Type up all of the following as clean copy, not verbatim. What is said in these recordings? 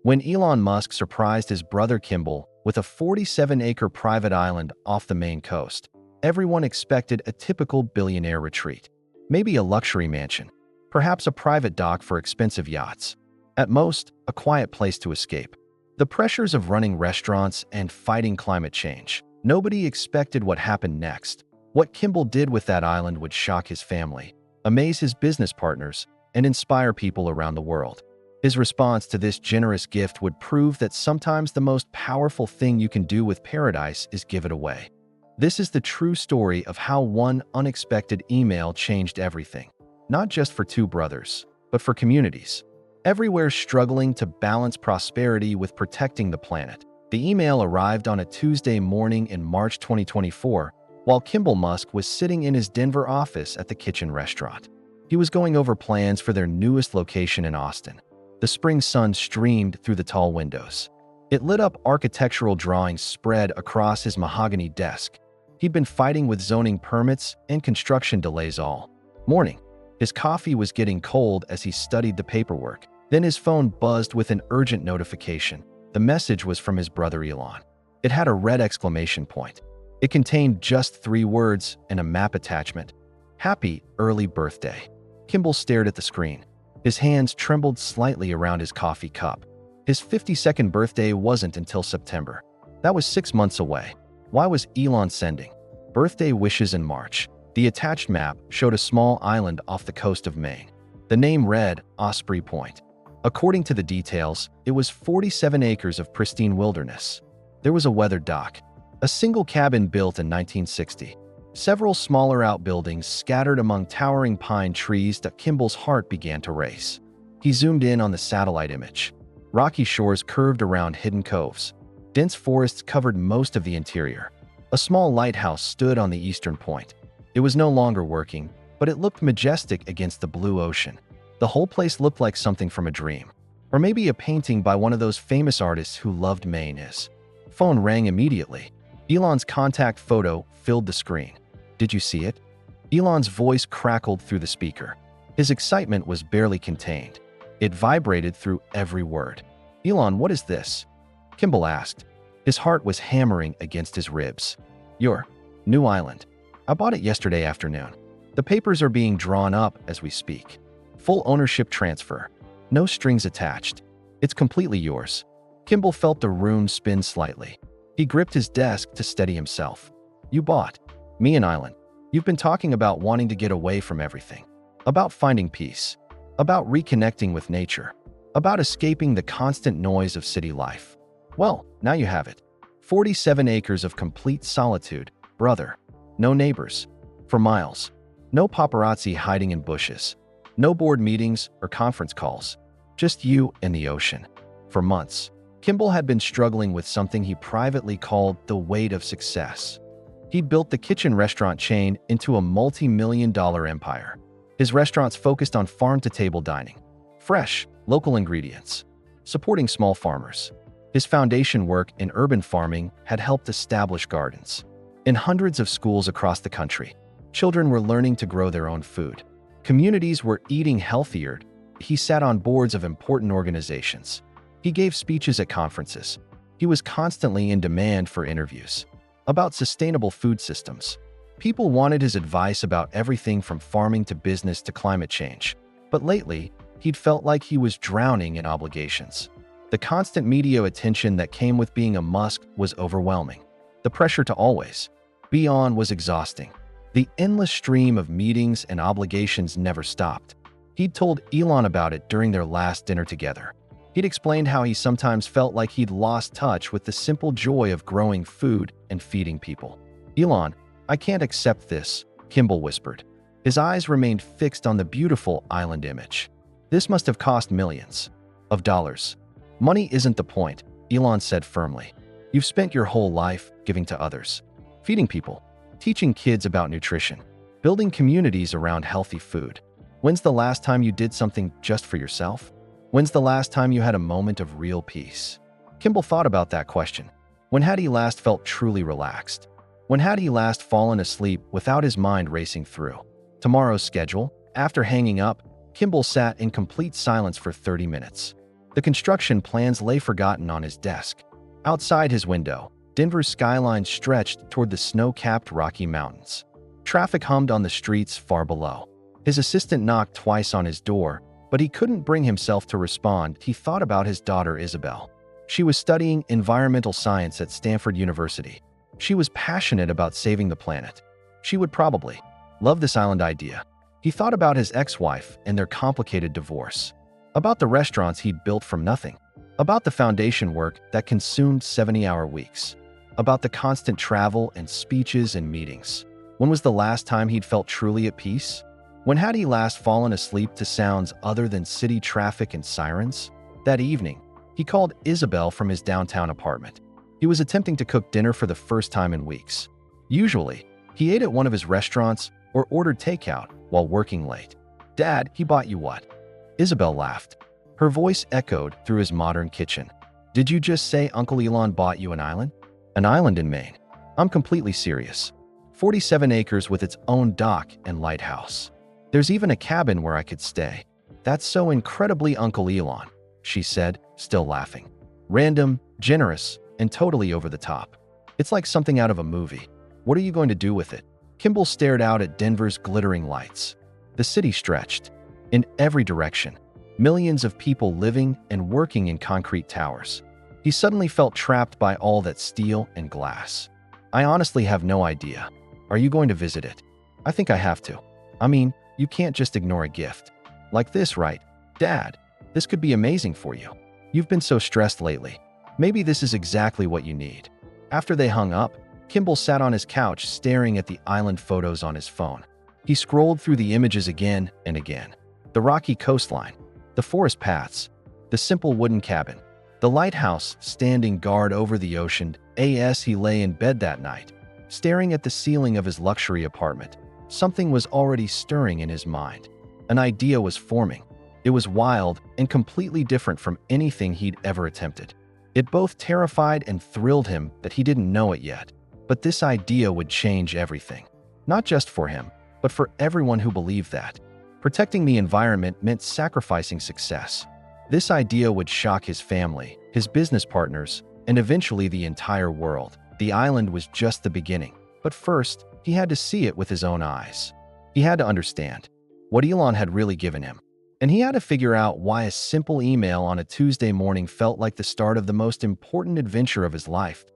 When Elon Musk surprised his brother Kimbal with a 47-acre private island off the Maine coast, everyone expected a typical billionaire retreat. Maybe a luxury mansion, perhaps a private dock for expensive yachts. At most, a quiet place to escape. The pressures of running restaurants and fighting climate change. Nobody expected what happened next. What Kimbal did with that island would shock his family, amaze his business partners, and inspire people around the world. His response to this generous gift would prove that sometimes the most powerful thing you can do with paradise is give it away. This is the true story of how one unexpected email changed everything, not just for two brothers, but for communities everywhere struggling to balance prosperity with protecting the planet. The email arrived on a Tuesday morning in March 2024, while Kimbal Musk was sitting in his Denver office at the Kitchen Restaurant. He was going over plans for their newest location in Austin. The spring sun streamed through the tall windows. It lit up architectural drawings spread across his mahogany desk. He'd been fighting with zoning permits and construction delays all morning. His coffee was getting cold as he studied the paperwork. Then his phone buzzed with an urgent notification. The message was from his brother Elon. It had a red exclamation point. It contained just 3 words and a map attachment. Happy early birthday. Kimbal stared at the screen. His hands trembled slightly around his coffee cup. His 52nd birthday wasn't until September. That was 6 months away. Why was Elon sending birthday wishes in March? The attached map showed a small island off the coast of Maine. The name read Osprey Point. According to the details, it was 47 acres of pristine wilderness. There was a weathered dock, a single cabin built in 1960, several smaller outbuildings scattered among towering pine trees. That Kimbal's heart began to race. He zoomed in on the satellite image. Rocky shores curved around hidden coves. Dense forests covered most of the interior. A small lighthouse stood on the eastern point. It was no longer working, but it looked majestic against the blue ocean. The whole place looked like something from a dream, or maybe a painting by one of those famous artists who loved Maine. His phone rang immediately. Elon's contact photo filled the screen. Did you see it? Elon's voice crackled through the speaker. His excitement was barely contained. It vibrated through every word. Elon, what is this? Kimbal asked. His heart was hammering against his ribs. Your new island. I bought it yesterday afternoon. The papers are being drawn up as we speak. Full ownership transfer. No strings attached. It's completely yours. Kimbal felt the room spin slightly. He gripped his desk to steady himself. You bought me an island. You've been talking about wanting to get away from everything. About finding peace. About reconnecting with nature. About escaping the constant noise of city life. Well, now you have it. 47 acres of complete solitude, brother. No neighbors. For miles. No paparazzi hiding in bushes. No board meetings or conference calls. Just you and the ocean. For months, Kimbal had been struggling with something he privately called the weight of success. He'd built the Kitchen Restaurant chain into a multi-million-dollar empire. His restaurants focused on farm-to-table dining, fresh, local ingredients, supporting small farmers. His foundation work in urban farming had helped establish gardens. In hundreds of schools across the country, children were learning to grow their own food. Communities were eating healthier. He sat on boards of important organizations. He gave speeches at conferences. He was constantly in demand for interviews about sustainable food systems. People wanted his advice about everything from farming to business to climate change. But lately, he'd felt like he was drowning in obligations. The constant media attention that came with being a Musk was overwhelming. The pressure to always be on was exhausting. The endless stream of meetings and obligations never stopped. He'd told Elon about it during their last dinner together. He'd explained how he sometimes felt like he'd lost touch with the simple joy of growing food and feeding people. Elon, I can't accept this, Kimbal whispered. His eyes remained fixed on the beautiful island image. This must have cost millions of dollars. Money isn't the point, Elon said firmly. You've spent your whole life giving to others, feeding people, teaching kids about nutrition, building communities around healthy food. When's the last time you did something just for yourself? When's the last time you had a moment of real peace? Kimbal thought about that question. When had he last felt truly relaxed? When had he last fallen asleep without his mind racing through tomorrow's schedule? After hanging up, Kimbal sat in complete silence for 30 minutes. The construction plans lay forgotten on his desk. Outside his window, Denver's skyline stretched toward the snow-capped Rocky Mountains. Traffic hummed on the streets far below. His assistant knocked twice on his door, but he couldn't bring himself to respond. He thought about his daughter Isabel. She was studying environmental science at Stanford University. She was passionate about saving the planet. She would probably love this island idea. He thought about his ex-wife and their complicated divorce, about the restaurants he'd built from nothing, about the foundation work that consumed 70-hour weeks, about the constant travel and speeches and meetings. When was the last time he'd felt truly at peace? When had he last fallen asleep to sounds other than city traffic and sirens? That evening, he called Isabel from his downtown apartment. He was attempting to cook dinner for the first time in weeks. Usually, he ate at one of his restaurants or ordered takeout while working late. "Dad, he bought you what?" Isabel laughed. Her voice echoed through his modern kitchen. "Did you just say Uncle Elon bought you an island?" "An island in Maine. I'm completely serious. 47 acres with its own dock and lighthouse. There's even a cabin where I could stay." "That's so incredibly Uncle Elon," she said, still laughing. "Random, generous, and totally over the top. It's like something out of a movie. What are you going to do with it?" Kimbal stared out at Denver's glittering lights. The city stretched in every direction, millions of people living and working in concrete towers. He suddenly felt trapped by all that steel and glass. "I honestly have no idea. Are you going to visit it?" "I think I have to. I mean, you can't just ignore a gift like this, right? Dad, this could be amazing for you. You've been so stressed lately. Maybe this is exactly what you need." After they hung up, Kimbal sat on his couch staring at the island photos on his phone. He scrolled through the images again and again. The rocky coastline, the forest paths, the simple wooden cabin, the lighthouse standing guard over the ocean. As he lay in bed that night, staring at the ceiling of his luxury apartment, something was already stirring in his mind. An idea was forming. It was wild and completely different from anything he'd ever attempted. It both terrified and thrilled him that he didn't know it yet. But this idea would change everything. Not just for him, but for everyone who believed that. Protecting the environment meant sacrificing success. This idea would shock his family, his business partners, and eventually the entire world. The island was just the beginning. But first, he had to see it with his own eyes. He had to understand what Elon had really given him. And he had to figure out why a simple email on a Tuesday morning felt like the start of the most important adventure of his life.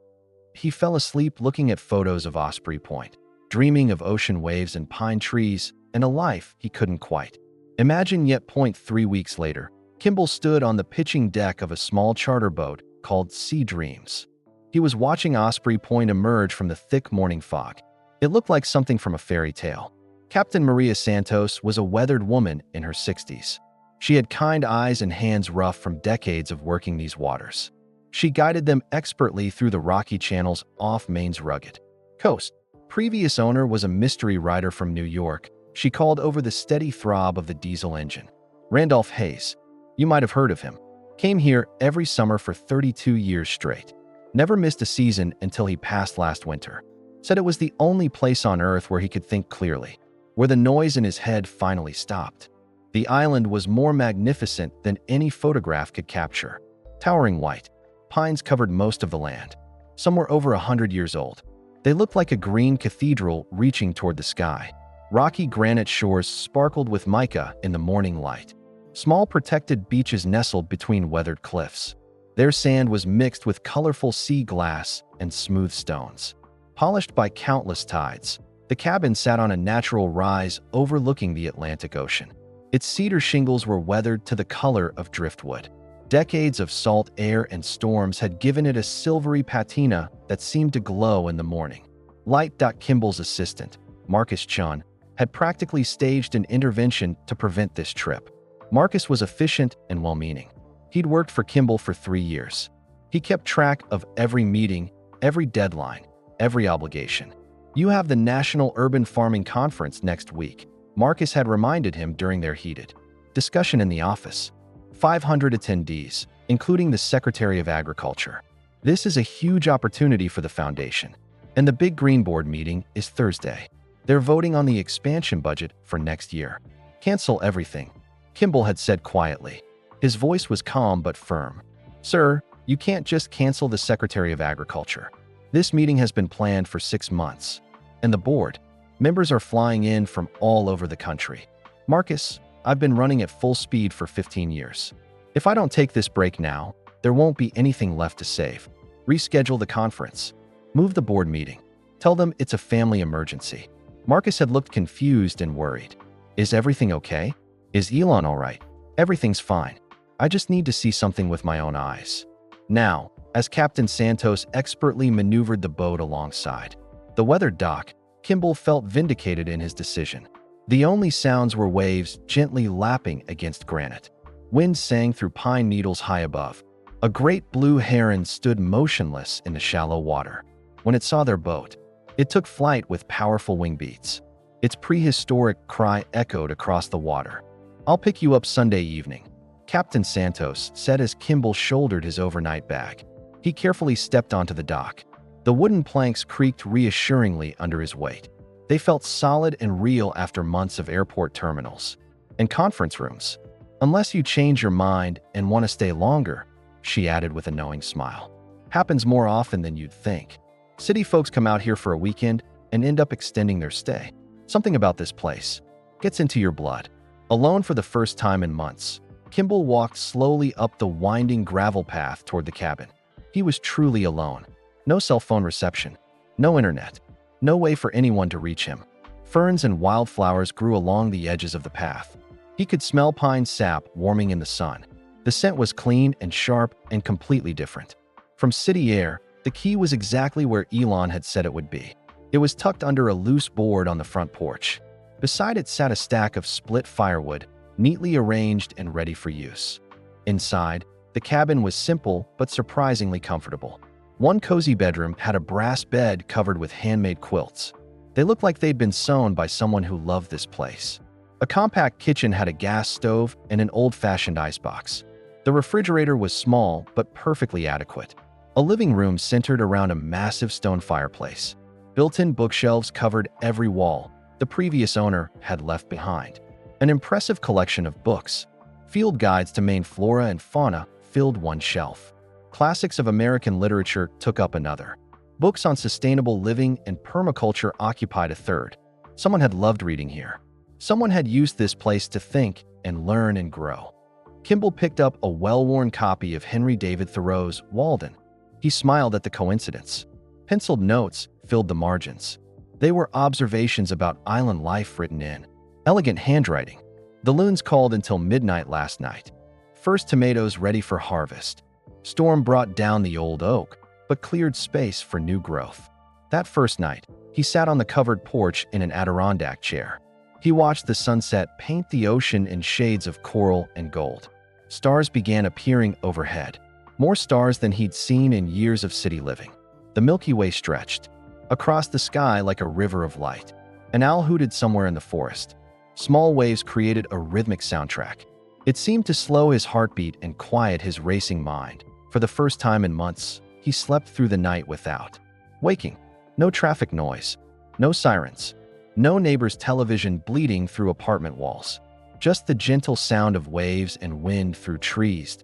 He fell asleep looking at photos of Osprey Point, dreaming of ocean waves and pine trees, and a life he couldn't quite imagine yet. 3 weeks later, Kimbal stood on the pitching deck of a small charter boat called Sea Dreams. He was watching Osprey Point emerge from the thick morning fog. It looked like something from a fairy tale. Captain Maria Santos was a weathered woman in her 60s. She had kind eyes and hands rough from decades of working these waters. She guided them expertly through the rocky channels off Maine's rugged coast. Previous owner was a mystery writer from New York. She called over the steady throb of the diesel engine. Randolph Hayes, you might have heard of him, came here every summer for 32 years straight. Never missed a season until he passed last winter. Said it was the only place on Earth where he could think clearly, where the noise in his head finally stopped. The island was more magnificent than any photograph could capture. Towering white, pines covered most of the land. Some were over 100 years old. They looked like a green cathedral reaching toward the sky. Rocky granite shores sparkled with mica in the morning light. Small protected beaches nestled between weathered cliffs. Their sand was mixed with colorful sea glass and smooth stones. Polished by countless tides, the cabin sat on a natural rise overlooking the Atlantic Ocean. Its cedar shingles were weathered to the color of driftwood. Decades of salt air and storms had given it a silvery patina that seemed to glow in the morning. Kimbal's assistant, Marcus Chun, had practically staged an intervention to prevent this trip. Marcus was efficient and well-meaning. He'd worked for Kimbal for 3 years. He kept track of every meeting, every deadline, every obligation. "You have the National Urban Farming Conference next week," Marcus had reminded him during their heated discussion in the office. 500 attendees, including the Secretary of Agriculture. This is a huge opportunity for the foundation. And the Big Green Board meeting is Thursday. They're voting on the expansion budget for next year. "Cancel everything," Kimbal had said quietly. His voice was calm but firm. "Sir, you can't just cancel the Secretary of Agriculture. This meeting has been planned for 6 months. And the board, members are flying in from all over the country. Marcus, I've been running at full speed for 15 years. If I don't take this break now, there won't be anything left to save. Reschedule the conference. Move the board meeting. Tell them it's a family emergency." Marcus had looked confused and worried. "Is everything okay? Is Elon all right?" "Everything's fine. I just need to see something with my own eyes." Now, as Captain Santos expertly maneuvered the boat alongside the weathered dock, Kimbal felt vindicated in his decision. The only sounds were waves gently lapping against granite. Wind sang through pine needles high above. A great blue heron stood motionless in the shallow water. When it saw their boat, it took flight with powerful wing beats. Its prehistoric cry echoed across the water. "I'll pick you up Sunday evening," Captain Santos said as Kimbal shouldered his overnight bag. He carefully stepped onto the dock. The wooden planks creaked reassuringly under his weight. They felt solid and real after months of airport terminals and conference rooms. "Unless you change your mind and want to stay longer," she added with a knowing smile. "Happens more often than you'd think. City folks come out here for a weekend and end up extending their stay. Something about this place gets into your blood." Alone for the first time in months, Kimbal walked slowly up the winding gravel path toward the cabin. He was truly alone. No cell phone reception, no internet, no way for anyone to reach him. Ferns and wildflowers grew along the edges of the path. He could smell pine sap warming in the sun. The scent was clean and sharp and completely different. From city air, the key was exactly where Elon had said it would be. It was tucked under a loose board on the front porch. Beside it sat a stack of split firewood, neatly arranged and ready for use. Inside, the cabin was simple but surprisingly comfortable. One cozy bedroom had a brass bed covered with handmade quilts. They looked like they'd been sewn by someone who loved this place. A compact kitchen had a gas stove and an old-fashioned icebox. The refrigerator was small but perfectly adequate. A living room centered around a massive stone fireplace. Built-in bookshelves covered every wall the previous owner had left behind. An impressive collection of books, field guides to Maine flora and fauna, filled one shelf. Classics of American literature took up another. Books on sustainable living and permaculture occupied a third. Someone had loved reading here. Someone had used this place to think and learn and grow. Kimbal picked up a well-worn copy of Henry David Thoreau's Walden. He smiled at the coincidence. Penciled notes filled the margins. They were observations about island life written in elegant handwriting. "The loons called until midnight last night. First tomatoes ready for harvest. Storm brought down the old oak, but cleared space for new growth." That first night, he sat on the covered porch in an Adirondack chair. He watched the sunset paint the ocean in shades of coral and gold. Stars began appearing overhead, more stars than he'd seen in years of city living. The Milky Way stretched across the sky like a river of light. An owl hooted somewhere in the forest. Small waves created a rhythmic soundtrack. It seemed to slow his heartbeat and quiet his racing mind. For the first time in months, he slept through the night without waking. No traffic noise, no sirens, no neighbor's television bleeding through apartment walls. Just the gentle sound of waves and wind through trees.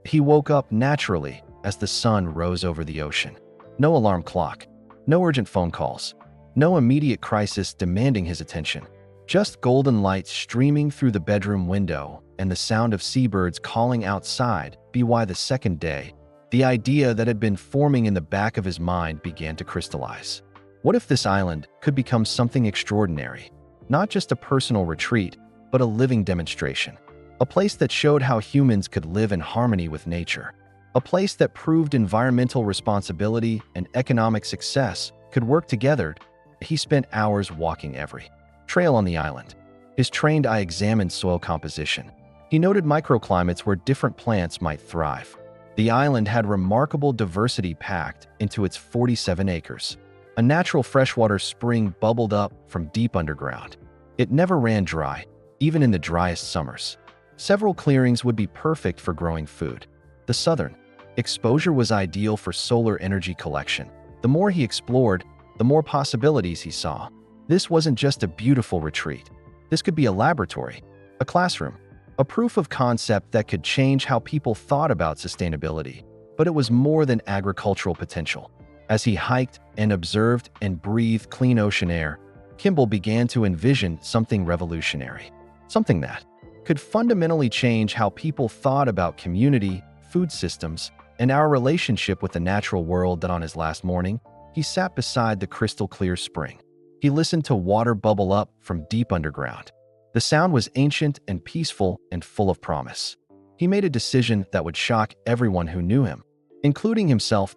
He woke up naturally as the sun rose over the ocean. No alarm clock, no urgent phone calls, no immediate crisis demanding his attention. Just golden lights streaming through the bedroom window and the sound of seabirds calling outside. By the second day, the idea that had been forming in the back of his mind began to crystallize. What if this island could become something extraordinary? Not just a personal retreat, but a living demonstration. A place that showed how humans could live in harmony with nature. A place that proved environmental responsibility and economic success could work together. He spent hours walking every trail on the island. His trained eye examined soil composition. He noted microclimates where different plants might thrive. The island had remarkable diversity packed into its 47 acres. A natural freshwater spring bubbled up from deep underground. It never ran dry, even in the driest summers. Several clearings would be perfect for growing food. The southern exposure was ideal for solar energy collection. The more he explored, the more possibilities he saw. This wasn't just a beautiful retreat. This could be a laboratory, a classroom, A proof of concept that could change how people thought about sustainability. But it was more than agricultural potential. As he hiked and observed and breathed clean ocean air, Kimbal began to envision something revolutionary. Something that could fundamentally change how people thought about community, food systems, and our relationship with the natural world. That on his last morning, he sat beside the crystal-clear spring. He listened to water bubble up from deep underground. The sound was ancient and peaceful and full of promise. He made a decision that would shock everyone who knew him, including himself.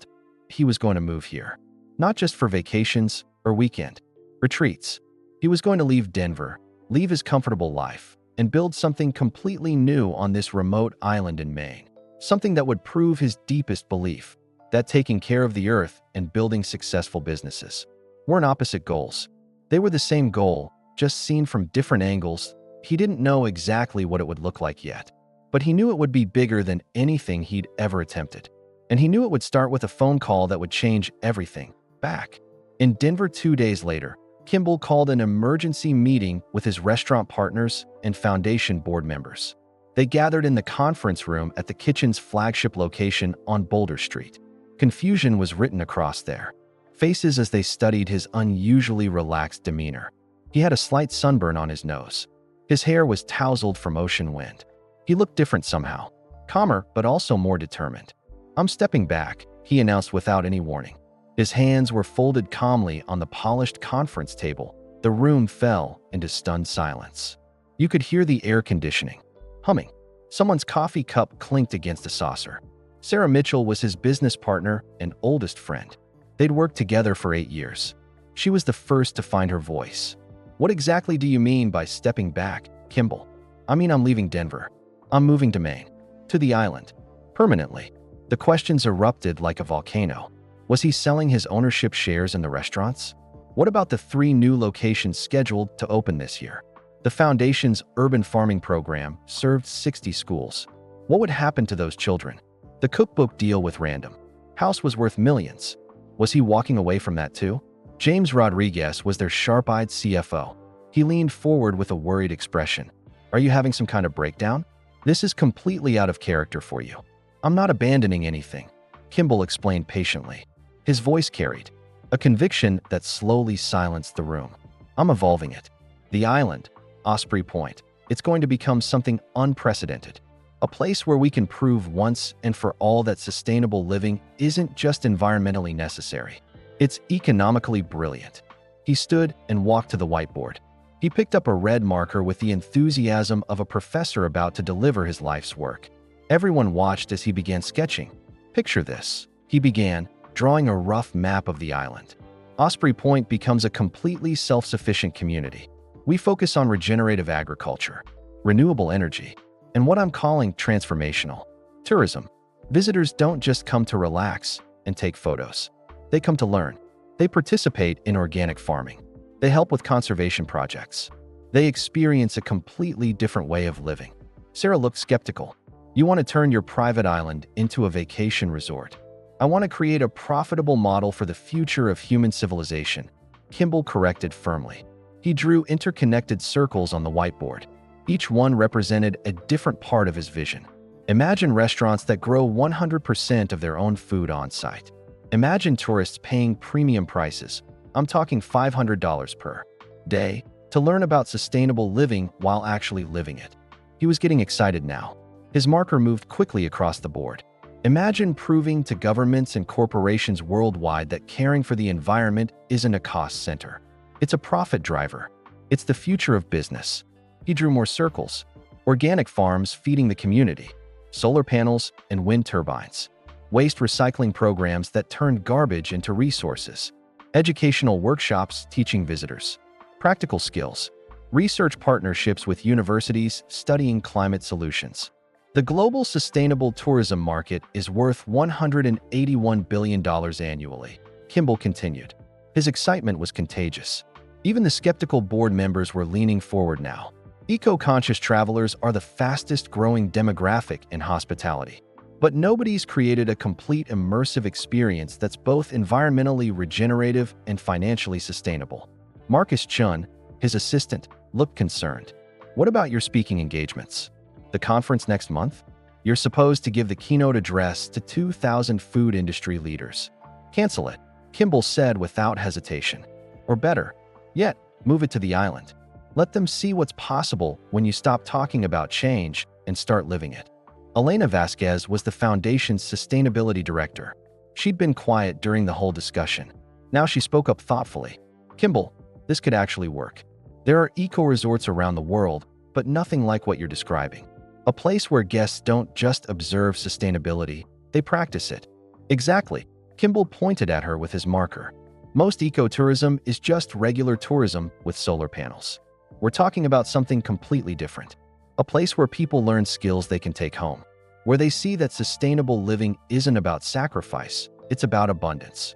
He was going to move here, not just for vacations or weekend retreats. He was going to leave Denver, leave his comfortable life, and build something completely new on this remote island in Maine. Something that would prove his deepest belief, that taking care of the earth and building successful businesses weren't opposite goals. They were the same goal, just seen from different angles. He didn't know exactly what it would look like yet, but he knew it would be bigger than anything he'd ever attempted. And he knew it would start with a phone call that would change everything. Back in Denver 2 days later, Kimbal called an emergency meeting with his restaurant partners and foundation board members. They gathered in the conference room at the kitchen's flagship location on Boulder Street. Confusion was written across their faces as they studied his unusually relaxed demeanor. He had a slight sunburn on his nose. His hair was tousled from ocean wind. He looked different somehow, calmer but also more determined. "I'm stepping back," he announced without any warning. His hands were folded calmly on the polished conference table. The room fell into stunned silence. You could hear the air conditioning humming. Someone's coffee cup clinked against a saucer. Sarah Mitchell was his business partner and oldest friend. They'd worked together for 8 years. She was the first to find her voice. "What exactly do you mean by stepping back, Kimbal?" "I mean, I'm leaving Denver. I'm moving to Maine, to the island, permanently." The questions erupted like a volcano. Was he selling his ownership shares in the restaurants? What about the 3 new locations scheduled to open this year? The foundation's urban farming program served 60 schools. What would happen to those children? The cookbook deal with Random House was worth millions. Was he walking away from that too? James Rodriguez was their sharp-eyed CFO. He leaned forward with a worried expression. "Are you having some kind of breakdown? This is completely out of character for you." "I'm not abandoning anything," Kimbal explained patiently. His voice carried a conviction that slowly silenced the room. "I'm evolving it. The island, Osprey Point, it's going to become something unprecedented. A place where we can prove once and for all that sustainable living isn't just environmentally necessary. It's economically brilliant." He stood and walked to the whiteboard. He picked up a red marker with the enthusiasm of a professor about to deliver his life's work. Everyone watched as he began sketching. "Picture this," he began, drawing a rough map of the island. "Osprey Point becomes a completely self-sufficient community. We focus on regenerative agriculture, renewable energy, and what I'm calling transformational tourism. Visitors don't just come to relax and take photos. They come to learn. They participate in organic farming. They help with conservation projects. They experience a completely different way of living." Sarah looked skeptical. "You want to turn your private island into a vacation resort?" "I want to create a profitable model for the future of human civilization," Kimbal corrected firmly. He drew interconnected circles on the whiteboard. Each one represented a different part of his vision. Imagine restaurants that grow 100% of their own food on site. Imagine tourists paying premium prices. I'm talking $500 per day to learn about sustainable living while actually living it. He was getting excited now. His marker moved quickly across the board. Imagine proving to governments and corporations worldwide that caring for the environment isn't a cost center. It's a profit driver. It's the future of business. He drew more circles. Organic farms feeding the community. Solar panels and wind turbines. Waste recycling programs that turned garbage into resources. Educational workshops teaching visitors practical skills. Research partnerships with universities studying climate solutions. The global sustainable tourism market is worth $181 billion annually, Kimbal continued. His excitement was contagious. Even the skeptical board members were leaning forward now. Eco-conscious travelers are the fastest-growing demographic in hospitality. But nobody's created a complete immersive experience that's both environmentally regenerative and financially sustainable. Marcus Chun, his assistant, looked concerned. "What about your speaking engagements? The conference next month? You're supposed to give the keynote address to 2,000 food industry leaders. Cancel it, Kimbal said without hesitation. Or better yet, move it to the island. Let them see what's possible when you stop talking about change and start living it. Elena Vasquez was the foundation's sustainability director. She'd been quiet during the whole discussion. Now she spoke up thoughtfully. Kimbal, this could actually work. There are eco-resorts around the world, but nothing like what you're describing. A place where guests don't just observe sustainability, they practice it. Exactly, Kimbal pointed at her with his marker. Most ecotourism is just regular tourism with solar panels. We're talking about something completely different. A place where people learn skills they can take home. Where they see that sustainable living isn't about sacrifice, it's about abundance.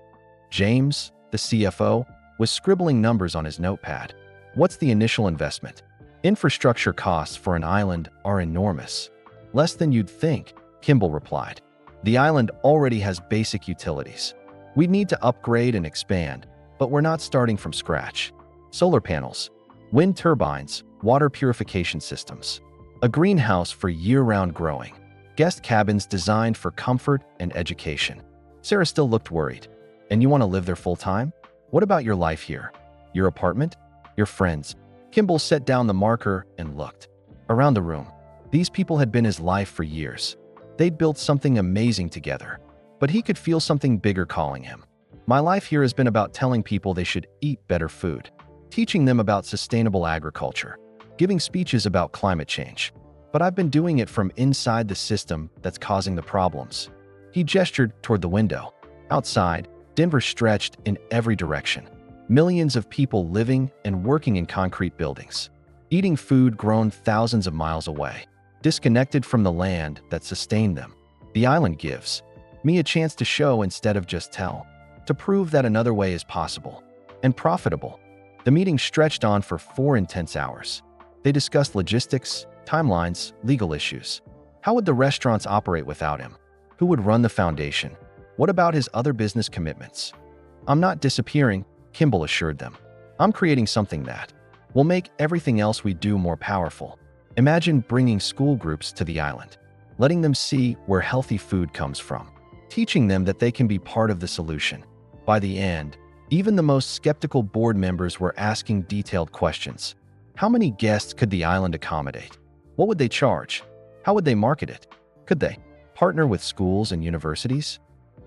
James, the CFO, was scribbling numbers on his notepad. What's the initial investment? Infrastructure costs for an island are enormous. Less than you'd think, Kimbal replied. The island already has basic utilities. We need to upgrade and expand, but we're not starting from scratch. Solar panels, wind turbines, water purification systems, a greenhouse for year-round growing, guest cabins designed for comfort and education. Sarah still looked worried. And you want to live there full-time? What about your life here? Your apartment? Your friends? Kimbal set down the marker and looked. Around the room, these people had been his life for years. They'd built something amazing together. But he could feel something bigger calling him. My life here has been about telling people they should eat better food, teaching them about sustainable agriculture, giving speeches about climate change. But I've been doing it from inside the system that's causing the problems. He gestured toward the window. Outside, Denver stretched in every direction. Millions of people living and working in concrete buildings, eating food grown thousands of miles away, disconnected from the land that sustained them. The island gives me a chance to show instead of just tell, to prove that another way is possible and profitable. The meeting stretched on for 4 intense hours. They discussed logistics, timelines, legal issues. How would the restaurants operate without him? Who would run the foundation? What about his other business commitments? I'm not disappearing, Kimbal assured them. I'm creating something that will make everything else we do more powerful. Imagine bringing school groups to the island, letting them see where healthy food comes from, teaching them that they can be part of the solution. By the end, even the most skeptical board members were asking detailed questions. How many guests could the island accommodate? What would they charge? How would they market it? Could they partner with schools and universities?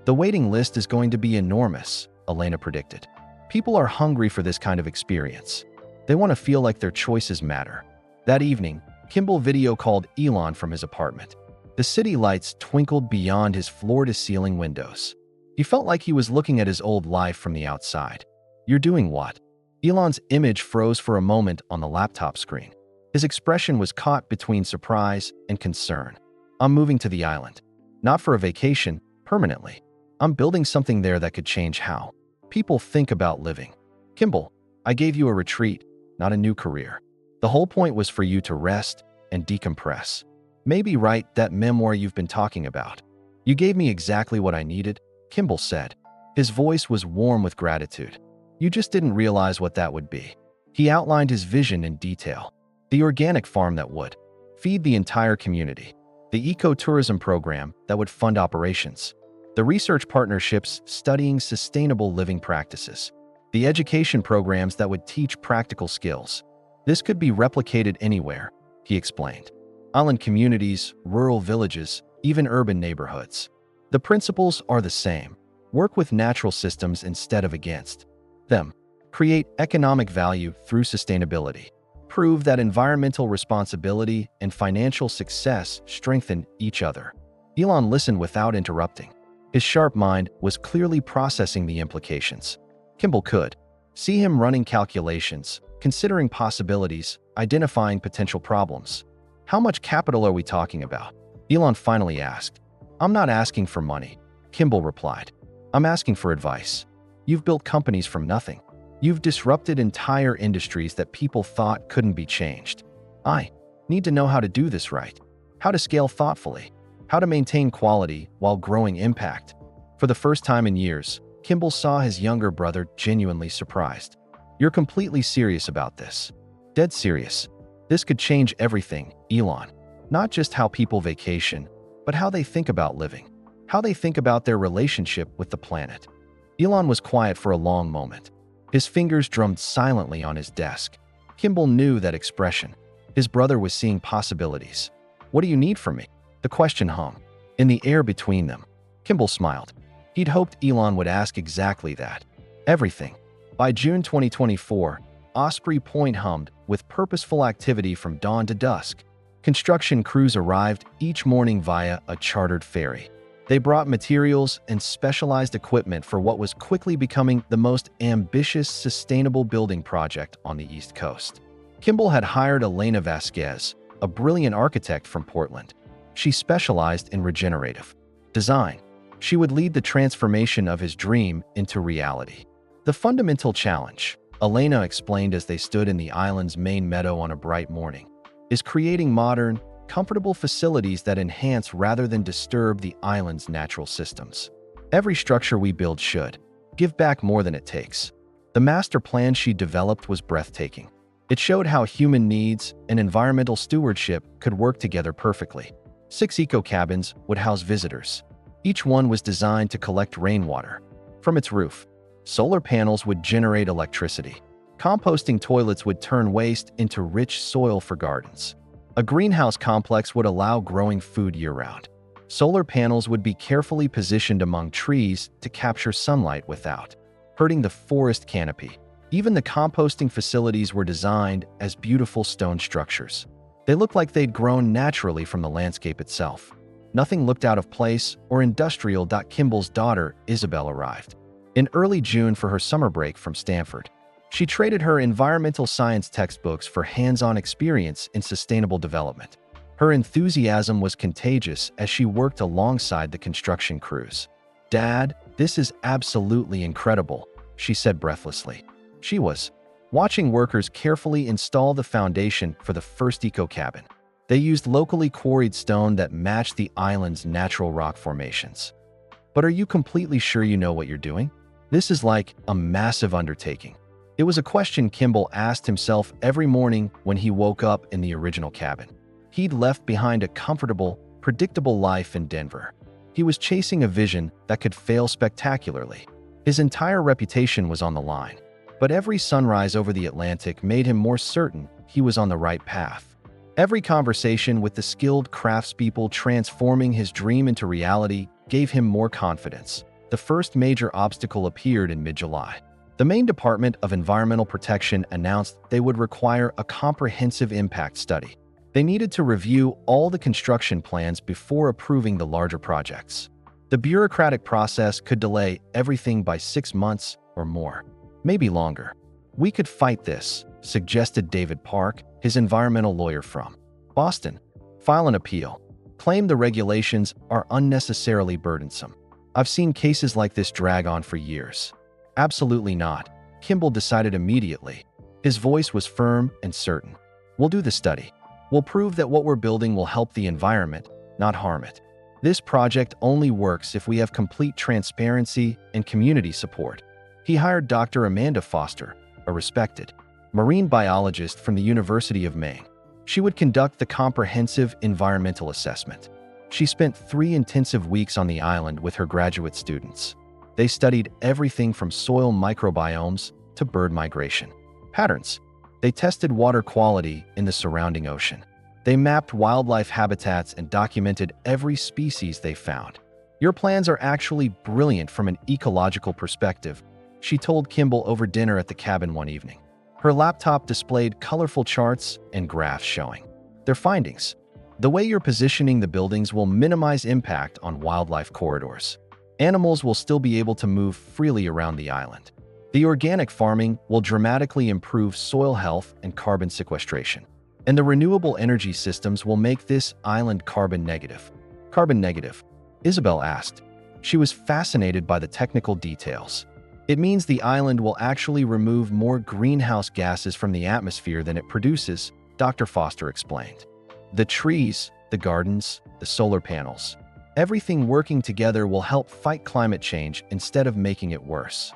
The waiting list is going to be enormous, Elena predicted. People are hungry for this kind of experience. They want to feel like their choices matter. That evening, Kimbal video called Elon from his apartment. The city lights twinkled beyond his floor-to-ceiling windows. He felt like he was looking at his old life from the outside. You're doing what? Elon's image froze for a moment on the laptop screen. His expression was caught between surprise and concern. I'm moving to the island. Not for a vacation, permanently. I'm building something there that could change how people think about living. Kimbal, I gave you a retreat, not a new career. The whole point was for you to rest and decompress. Maybe write that memoir you've been talking about. You gave me exactly what I needed, Kimbal said. His voice was warm with gratitude. You just didn't realize what that would be. He outlined his vision in detail. The organic farm that would feed the entire community. The ecotourism program that would fund operations. The research partnerships studying sustainable living practices. The education programs that would teach practical skills. This could be replicated anywhere, he explained. Island communities, rural villages, even urban neighborhoods. The principles are the same. Work with natural systems instead of against them. Create economic value through sustainability. Prove that environmental responsibility and financial success strengthen each other. Elon listened without interrupting. His sharp mind was clearly processing the implications. Kimbal could see him running calculations, considering possibilities, identifying potential problems. How much capital are we talking about? Elon finally asked. I'm not asking for money, Kimbal replied. I'm asking for advice. You've built companies from nothing. You've disrupted entire industries that people thought couldn't be changed. I need to know how to do this right, how to scale thoughtfully, how to maintain quality while growing impact. For the first time in years, Kimbal saw his younger brother genuinely surprised. You're completely serious about this. Dead serious. This could change everything, Elon. Not just how people vacation, but how they think about living, how they think about their relationship with the planet. Elon was quiet for a long moment. His fingers drummed silently on his desk. Kimbal knew that expression. His brother was seeing possibilities. "What do you need from me?" The question hung in the air between them. Kimbal smiled. He'd hoped Elon would ask exactly that. Everything. By June 2024, Osprey Point hummed with purposeful activity from dawn to dusk. Construction crews arrived each morning via a chartered ferry. They brought materials and specialized equipment for what was quickly becoming the most ambitious sustainable building project on the East Coast. Kimbal had hired Elena Vasquez, a brilliant architect from Portland. She specialized in regenerative design. She would lead the transformation of his dream into reality. The fundamental challenge, Elena explained as they stood in the island's main meadow on a bright morning, is creating modern, comfortable facilities that enhance rather than disturb the island's natural systems. Every structure we build should give back more than it takes. The master plan she developed was breathtaking. It showed how human needs and environmental stewardship could work together perfectly. 6 eco-cabins would house visitors. Each one was designed to collect rainwater from its roof. Solar panels would generate electricity. Composting toilets would turn waste into rich soil for gardens. A greenhouse complex would allow growing food year-round. Solar panels would be carefully positioned among trees to capture sunlight without hurting the forest canopy. Even the composting facilities were designed as beautiful stone structures. They looked like they'd grown naturally from the landscape itself. Nothing looked out of place or industrial. Kimbal's daughter, Isabel, arrived in early June for her summer break from Stanford. She traded her environmental science textbooks for hands-on experience in sustainable development. Her enthusiasm was contagious as she worked alongside the construction crews. "Dad, this is absolutely incredible," she said breathlessly. She was watching workers carefully install the foundation for the first eco-cabin. They used locally quarried stone that matched the island's natural rock formations. "But are you completely sure you know what you're doing? This is like a massive undertaking." It was a question Kimbal asked himself every morning when he woke up in the original cabin. He'd left behind a comfortable, predictable life in Denver. He was chasing a vision that could fail spectacularly. His entire reputation was on the line. But every sunrise over the Atlantic made him more certain he was on the right path. Every conversation with the skilled craftspeople transforming his dream into reality gave him more confidence. The first major obstacle appeared in mid-July. The Maine Department of Environmental Protection announced they would require a comprehensive impact study. They needed to review all the construction plans before approving the larger projects. The bureaucratic process could delay everything by 6 months or more, maybe longer. "We could fight this," suggested David Park, his environmental lawyer from Boston. "File an appeal. Claim the regulations are unnecessarily burdensome. I've seen cases like this drag on for years." "Absolutely not," Kimbal decided immediately. His voice was firm and certain. "We'll do the study. We'll prove that what we're building will help the environment, not harm it. This project only works if we have complete transparency and community support." He hired Dr. Amanda Foster, a respected marine biologist from the University of Maine. She would conduct the comprehensive environmental assessment. She spent 3 intensive weeks on the island with her graduate students. They studied everything from soil microbiomes to bird migration patterns. They tested water quality in the surrounding ocean. They mapped wildlife habitats and documented every species they found. "Your plans are actually brilliant from an ecological perspective," she told Kimbal over dinner at the cabin one evening. Her laptop displayed colorful charts and graphs showing their findings. "The way you're positioning the buildings will minimize impact on wildlife corridors. Animals will still be able to move freely around the island. The organic farming will dramatically improve soil health and carbon sequestration. And the renewable energy systems will make this island carbon negative." "Carbon negative?" Isabel asked. She was fascinated by the technical details. "It means the island will actually remove more greenhouse gases from the atmosphere than it produces," Dr. Foster explained. "The trees, the gardens, the solar panels, everything working together will help fight climate change instead of making it worse."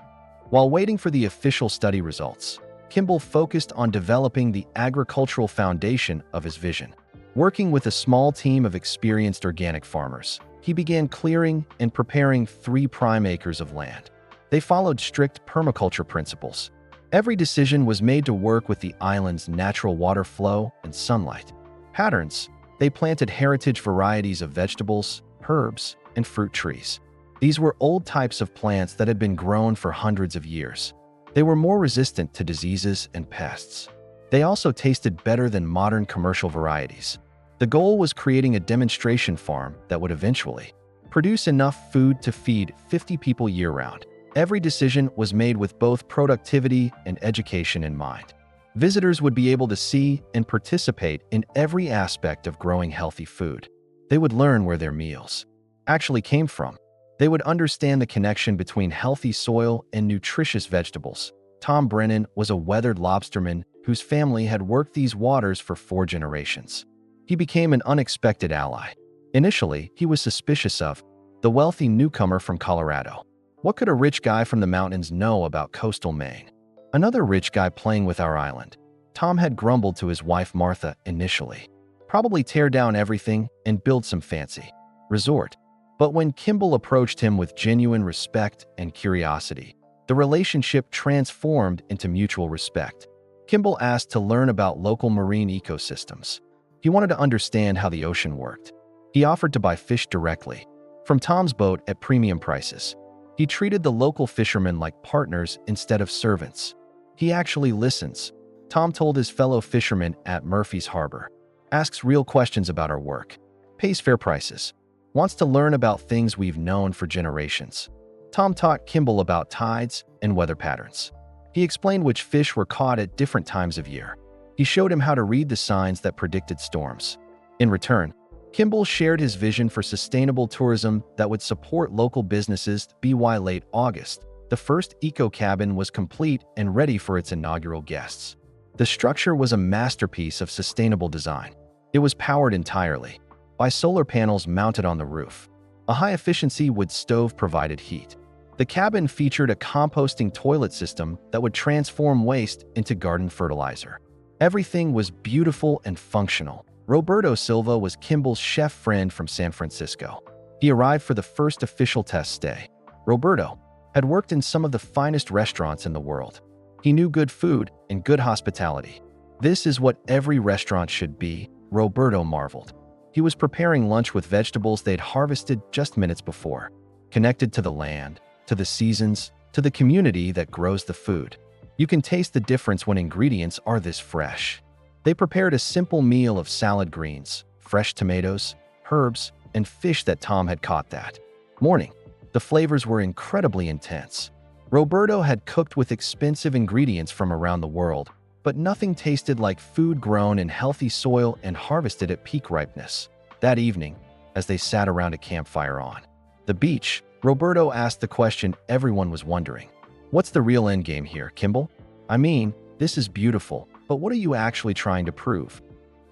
While waiting for the official study results, Kimbal focused on developing the agricultural foundation of his vision. Working with a small team of experienced organic farmers, he began clearing and preparing 3 prime acres of land. They followed strict permaculture principles. Every decision was made to work with the island's natural water flow and sunlight patterns. They planted heritage varieties of vegetables, herbs, and fruit trees. These were old types of plants that had been grown for hundreds of years. They were more resistant to diseases and pests. They also tasted better than modern commercial varieties. The goal was creating a demonstration farm that would eventually produce enough food to feed 50 people year-round. Every decision was made with both productivity and education in mind. Visitors would be able to see and participate in every aspect of growing healthy food. They would learn where their meals actually came from. They would understand the connection between healthy soil and nutritious vegetables. Tom Brennan was a weathered lobsterman whose family had worked these waters for 4 generations. He became an unexpected ally. Initially, he was suspicious of the wealthy newcomer from Colorado. What could a rich guy from the mountains know about coastal Maine? Another rich guy playing with our island. Tom had grumbled to his wife Martha initially. Probably tear down everything and build some fancy resort. But when Kimbal approached him with genuine respect and curiosity, the relationship transformed into mutual respect. Kimbal asked to learn about local marine ecosystems. He wanted to understand how the ocean worked. He offered to buy fish directly from Tom's boat at premium prices. He treated the local fishermen like partners instead of servants. He actually listens, Tom told his fellow fishermen at Murphy's Harbor. Asks real questions about our work. Pays fair prices. Wants to learn about things we've known for generations. Tom taught Kimbal about tides and weather patterns. He explained which fish were caught at different times of year. He showed him how to read the signs that predicted storms. In return, Kimbal shared his vision for sustainable tourism that would support local businesses. By late August, the first eco-cabin was complete and ready for its inaugural guests. The structure was a masterpiece of sustainable design. It was powered entirely by solar panels mounted on the roof. A high-efficiency wood stove provided heat. The cabin featured a composting toilet system that would transform waste into garden fertilizer. Everything was beautiful and functional. Roberto Silva was Kimbal's chef friend from San Francisco. He arrived for the first official test stay. Roberto had worked in some of the finest restaurants in the world. He knew good food and good hospitality. This is what every restaurant should be, Roberto marveled. He was preparing lunch with vegetables they'd harvested just minutes before, connected to the land, to the seasons, to the community that grows the food. You can taste the difference when ingredients are this fresh. They prepared a simple meal of salad greens, fresh tomatoes, herbs, and fish that Tom had caught that morning. The flavors were incredibly intense. Roberto had cooked with expensive ingredients from around the world, but nothing tasted like food grown in healthy soil and harvested at peak ripeness. That evening, as they sat around a campfire on the beach, Roberto asked the question everyone was wondering. What's the real endgame here, Kimbal? I mean, this is beautiful, but what are you actually trying to prove?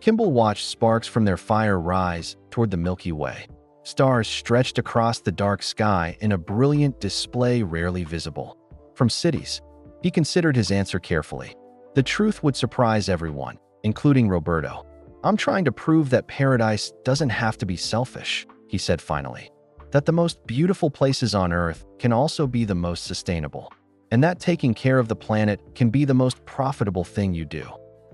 Kimbal watched sparks from their fire rise toward the Milky Way. Stars stretched across the dark sky in a brilliant display rarely visible from cities. He considered his answer carefully. The truth would surprise everyone, including Roberto. I'm trying to prove that paradise doesn't have to be selfish, he said finally. That the most beautiful places on Earth can also be the most sustainable. And that taking care of the planet can be the most profitable thing you do.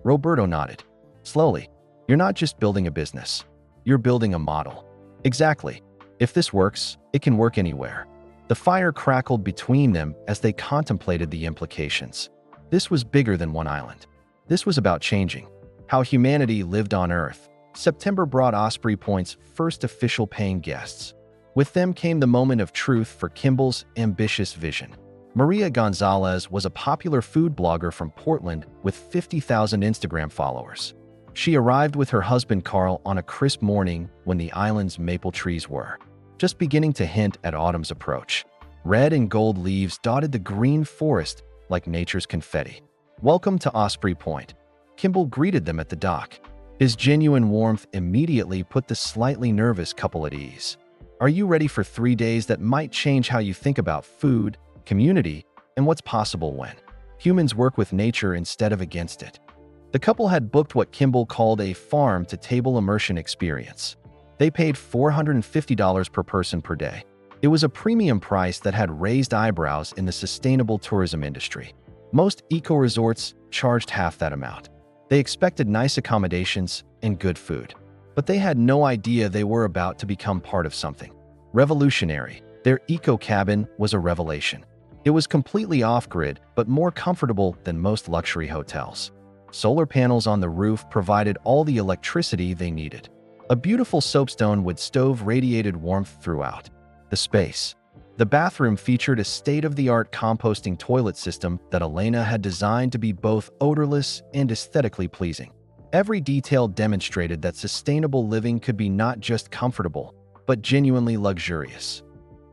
Roberto nodded. Slowly. You're not just building a business. You're building a model. Exactly. If this works, it can work anywhere. The fire crackled between them as they contemplated the implications. This was bigger than one island. This was about changing how humanity lived on Earth. September brought Osprey Point's first official paying guests. With them came the moment of truth for Kimbal's ambitious vision. Maria Gonzalez was a popular food blogger from Portland with 50,000 Instagram followers. She arrived with her husband Carl on a crisp morning when the island's maple trees were just beginning to hint at autumn's approach. Red and gold leaves dotted the green forest like nature's confetti. Welcome to Osprey Point. Kimbal greeted them at the dock. His genuine warmth immediately put the slightly nervous couple at ease. Are you ready for 3 days that might change how you think about food, community, and what's possible when humans work with nature instead of against it? The couple had booked what Kimbal called a farm-to-table immersion experience. They paid $450 per person per day. It was a premium price that had raised eyebrows in the sustainable tourism industry. Most eco-resorts charged half that amount. They expected nice accommodations and good food. But they had no idea they were about to become part of something revolutionary. Their eco-cabin was a revelation. It was completely off-grid, but more comfortable than most luxury hotels. Solar panels on the roof provided all the electricity they needed. A beautiful soapstone wood stove radiated warmth throughout the space. The bathroom featured a state-of-the-art composting toilet system that Elena had designed to be both odorless and aesthetically pleasing. Every detail demonstrated that sustainable living could be not just comfortable, but genuinely luxurious.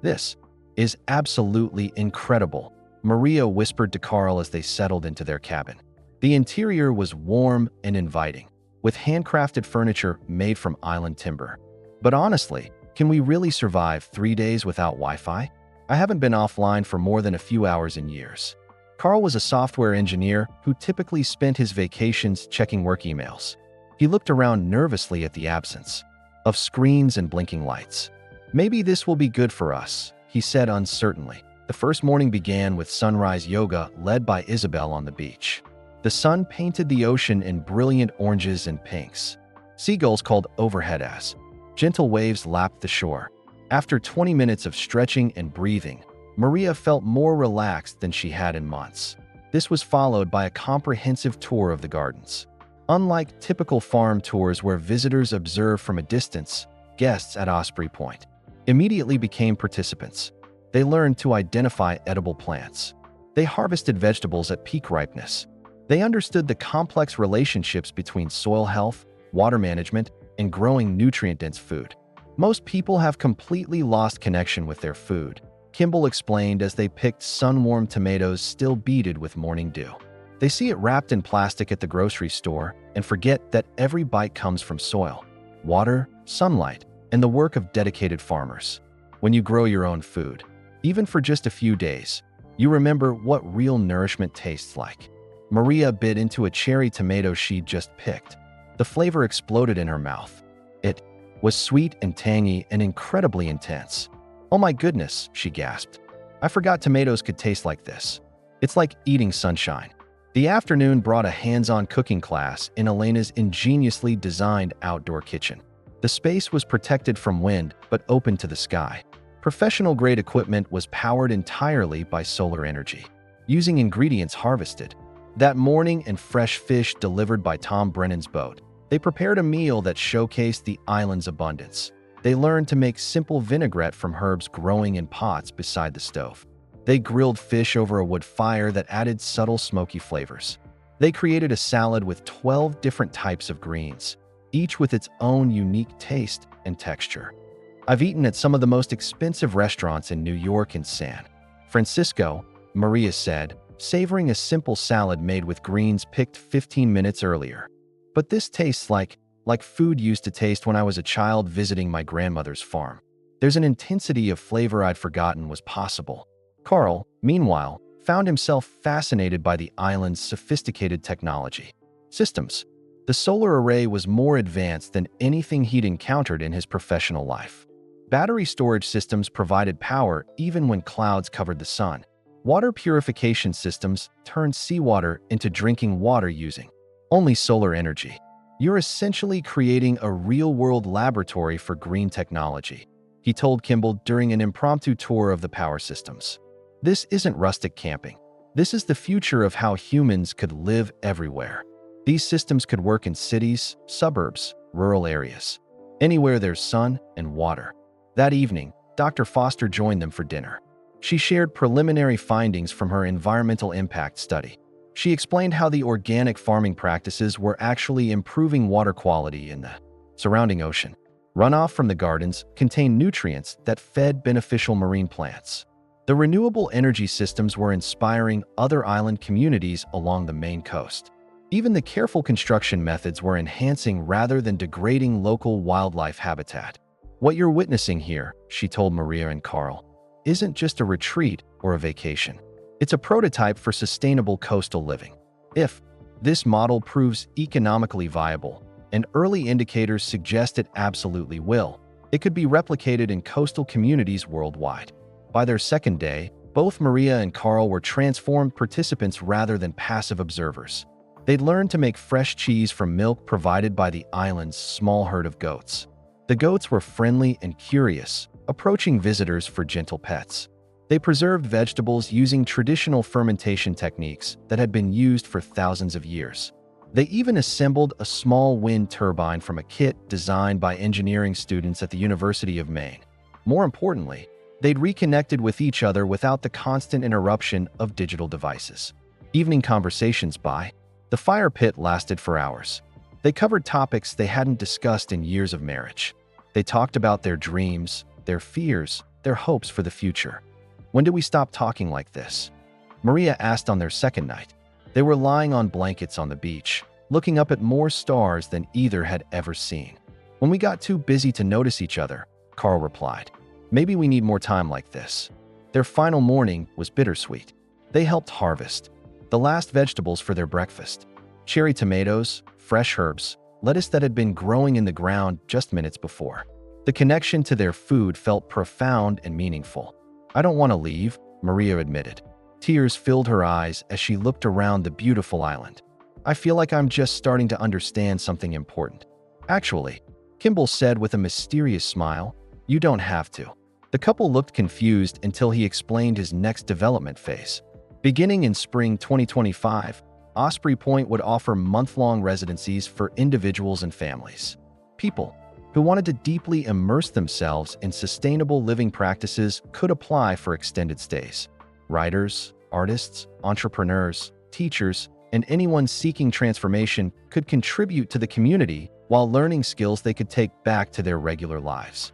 "This is absolutely incredible," Maria whispered to Carl as they settled into their cabin. The interior was warm and inviting, with handcrafted furniture made from island timber. "But honestly, can we really survive 3 days without Wi-Fi? I haven't been offline for more than a few hours in years." Carl was a software engineer who typically spent his vacations checking work emails. He looked around nervously at the absence of screens and blinking lights. "Maybe this will be good for us," he said uncertainly. The first morning began with sunrise yoga led by Isabel on the beach. The sun painted the ocean in brilliant oranges and pinks. Seagulls called overhead as gentle waves lapped the shore. After 20 minutes of stretching and breathing, Maria felt more relaxed than she had in months. This was followed by a comprehensive tour of the gardens. Unlike typical farm tours where visitors observe from a distance, guests at Osprey Point immediately became participants. They learned to identify edible plants. They harvested vegetables at peak ripeness. They understood the complex relationships between soil health, water management, and growing nutrient-dense food. "Most people have completely lost connection with their food," Kimbal explained as they picked sun-warmed tomatoes still beaded with morning dew. "They see it wrapped in plastic at the grocery store and forget that every bite comes from soil, water, sunlight, and the work of dedicated farmers. When you grow your own food, even for just a few days, you remember what real nourishment tastes like." Maria bit into a cherry tomato she'd just picked. The flavor exploded in her mouth. It was sweet and tangy and incredibly intense. "Oh my goodness," she gasped. "I forgot tomatoes could taste like this. It's like eating sunshine." The afternoon brought a hands-on cooking class in Elena's ingeniously designed outdoor kitchen. The space was protected from wind but open to the sky. Professional-grade equipment was powered entirely by solar energy, using ingredients harvested that morning and fresh fish delivered by Tom Brennan's boat. They prepared a meal that showcased the island's abundance. They learned to make simple vinaigrette from herbs growing in pots beside the stove. They grilled fish over a wood fire that added subtle smoky flavors. They created a salad with 12 different types of greens, each with its own unique taste and texture. "I've eaten at some of the most expensive restaurants in New York and San Francisco," Maria said, savoring a simple salad made with greens picked 15 minutes earlier. "But this tastes like food used to taste when I was a child visiting my grandmother's farm. There's an intensity of flavor I'd forgotten was possible." Carl, meanwhile, found himself fascinated by the island's sophisticated technology systems. The solar array was more advanced than anything he'd encountered in his professional life. Battery storage systems provided power even when clouds covered the sun. Water purification systems turned seawater into drinking water using only solar energy. "You're essentially creating a real-world laboratory for green technology," he told Kimbal during an impromptu tour of the power systems. "This isn't rustic camping. This is the future of how humans could live everywhere. These systems could work in cities, suburbs, rural areas, anywhere there's sun and water." That evening, Dr. Foster joined them for dinner. She shared preliminary findings from her environmental impact study. She explained how the organic farming practices were actually improving water quality in the surrounding ocean. Runoff from the gardens contained nutrients that fed beneficial marine plants. The renewable energy systems were inspiring other island communities along the main coast. Even the careful construction methods were enhancing rather than degrading local wildlife habitat. "What you're witnessing here," she told Maria and Carl, "isn't just a retreat or a vacation. It's a prototype for sustainable coastal living. If This model proves economically viable, and early indicators suggest it absolutely will. It could be replicated in coastal communities worldwide. By their second day, both Maria and Carl were transformed participants rather than passive observers. They'd learned to make fresh cheese from milk provided by the island's small herd of goats. The goats were friendly and curious, approaching visitors for gentle pets. They preserved vegetables using traditional fermentation techniques that had been used for thousands of years. They even assembled a small wind turbine from a kit designed by engineering students at the University of Maine. More importantly, they'd reconnected with each other without the constant interruption of digital devices. Evening conversations by the fire pit lasted for hours. They covered topics they hadn't discussed in years of marriage. They talked about their dreams, their fears, their hopes for the future. "When did we stop talking like this?" Maria asked on their second night. They were lying on blankets on the beach, looking up at more stars than either had ever seen. "When we got too busy to notice each other," Carl replied. "Maybe we need more time like this." Their final morning was bittersweet. They helped harvest the last vegetables for their breakfast: cherry tomatoes, fresh herbs, lettuce that had been growing in the ground just minutes before. The connection to their food felt profound and meaningful. "I don't want to leave," Maria admitted. Tears filled her eyes as she looked around the beautiful island. "I feel like I'm just starting to understand something important." "Actually," Kimbal said with a mysterious smile, "you don't have to." The couple looked confused until he explained his next development phase. Beginning in spring 2025, Osprey Point would offer month-long residencies for individuals and families. People who wanted to deeply immerse themselves in sustainable living practices could apply for extended stays. Writers, artists, entrepreneurs, teachers, and anyone seeking transformation could contribute to the community while learning skills they could take back to their regular lives.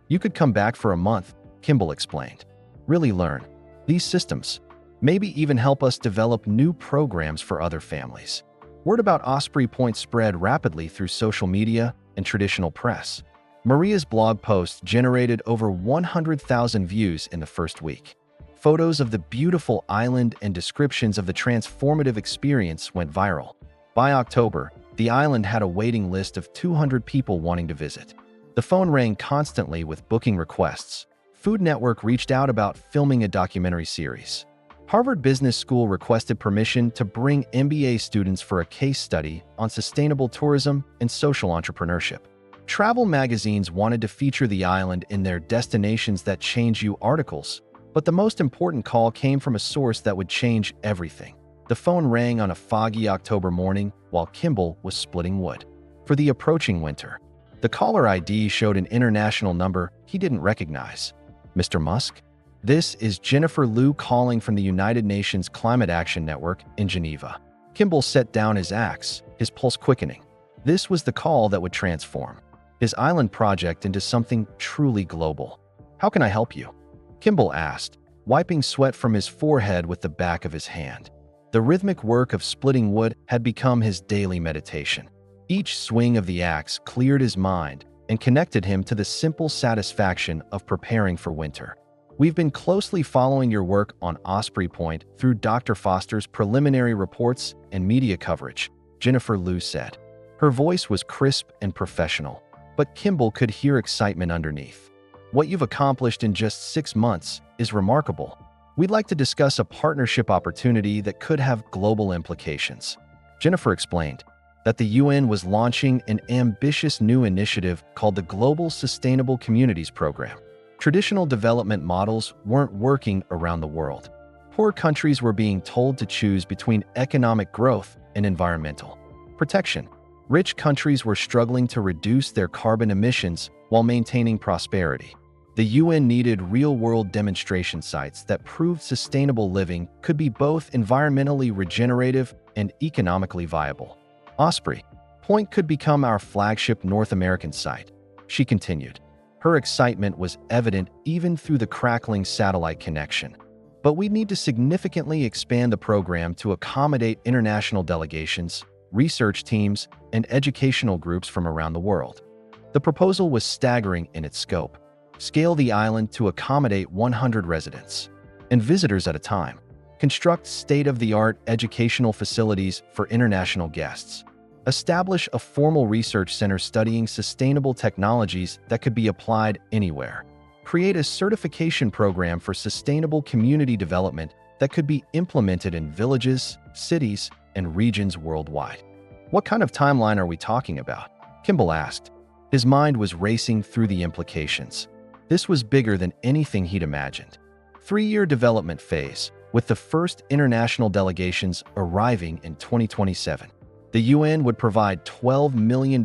"You could come back for a month," Kimbal explained. "Really learn these systems. Maybe even help us develop new programs for other families." Word about Osprey Point spread rapidly through social media and traditional press. Maria's blog post generated over 100,000 views in the first week. Photos of the beautiful island and descriptions of the transformative experience went viral. By October, the island had a waiting list of 200 people wanting to visit. The phone rang constantly with booking requests. Food Network reached out about filming a documentary series. Harvard Business School requested permission to bring MBA students for a case study on sustainable tourism and social entrepreneurship. Travel magazines wanted to feature the island in their Destinations That Change You articles, but the most important call came from a source that would change everything. The phone rang on a foggy October morning while Kimbal was splitting wood for the approaching winter. The caller ID showed an international number he didn't recognize. "Mr. Musk? This is Jennifer Liu calling from the United Nations Climate Action Network in Geneva." Kimbal set down his axe, his pulse quickening. This was the call that would transform his island project into something truly global. "How can I help you?" Kimbal asked, wiping sweat from his forehead with the back of his hand. The rhythmic work of splitting wood had become his daily meditation. Each swing of the axe cleared his mind and connected him to the simple satisfaction of preparing for winter. "We've been closely following your work on Osprey Point through Dr. Foster's preliminary reports and media coverage," Jennifer Liu said. Her voice was crisp and professional, but Kimbal could hear excitement underneath. "What you've accomplished in just 6 months is remarkable. We'd like to discuss a partnership opportunity that could have global implications." Jennifer explained that the UN was launching an ambitious new initiative called the Global Sustainable Communities Program. Traditional development models weren't working around the world. Poor countries were being told to choose between economic growth and environmental protection. Rich countries were struggling to reduce their carbon emissions while maintaining prosperity. The UN needed real-world demonstration sites that proved sustainable living could be both environmentally regenerative and economically viable. "Osprey Point could become our flagship North American site," she continued. Her excitement was evident even through the crackling satellite connection. "But we need to significantly expand the program to accommodate international delegations, research teams, and educational groups from around the world." The proposal was staggering in its scope. Scale the island to accommodate 100 residents and visitors at a time. construct state-of-the-art educational facilities for international guests, establish a formal research center studying sustainable technologies that could be applied anywhere, create a certification program for sustainable community development that could be implemented in villages, cities, and regions worldwide. What kind of timeline are we talking about? Kimbal asked. His mind was racing through the implications. This was bigger than anything he'd imagined. 3-year development phase, with the first international delegations arriving in 2027. The UN would provide $12 million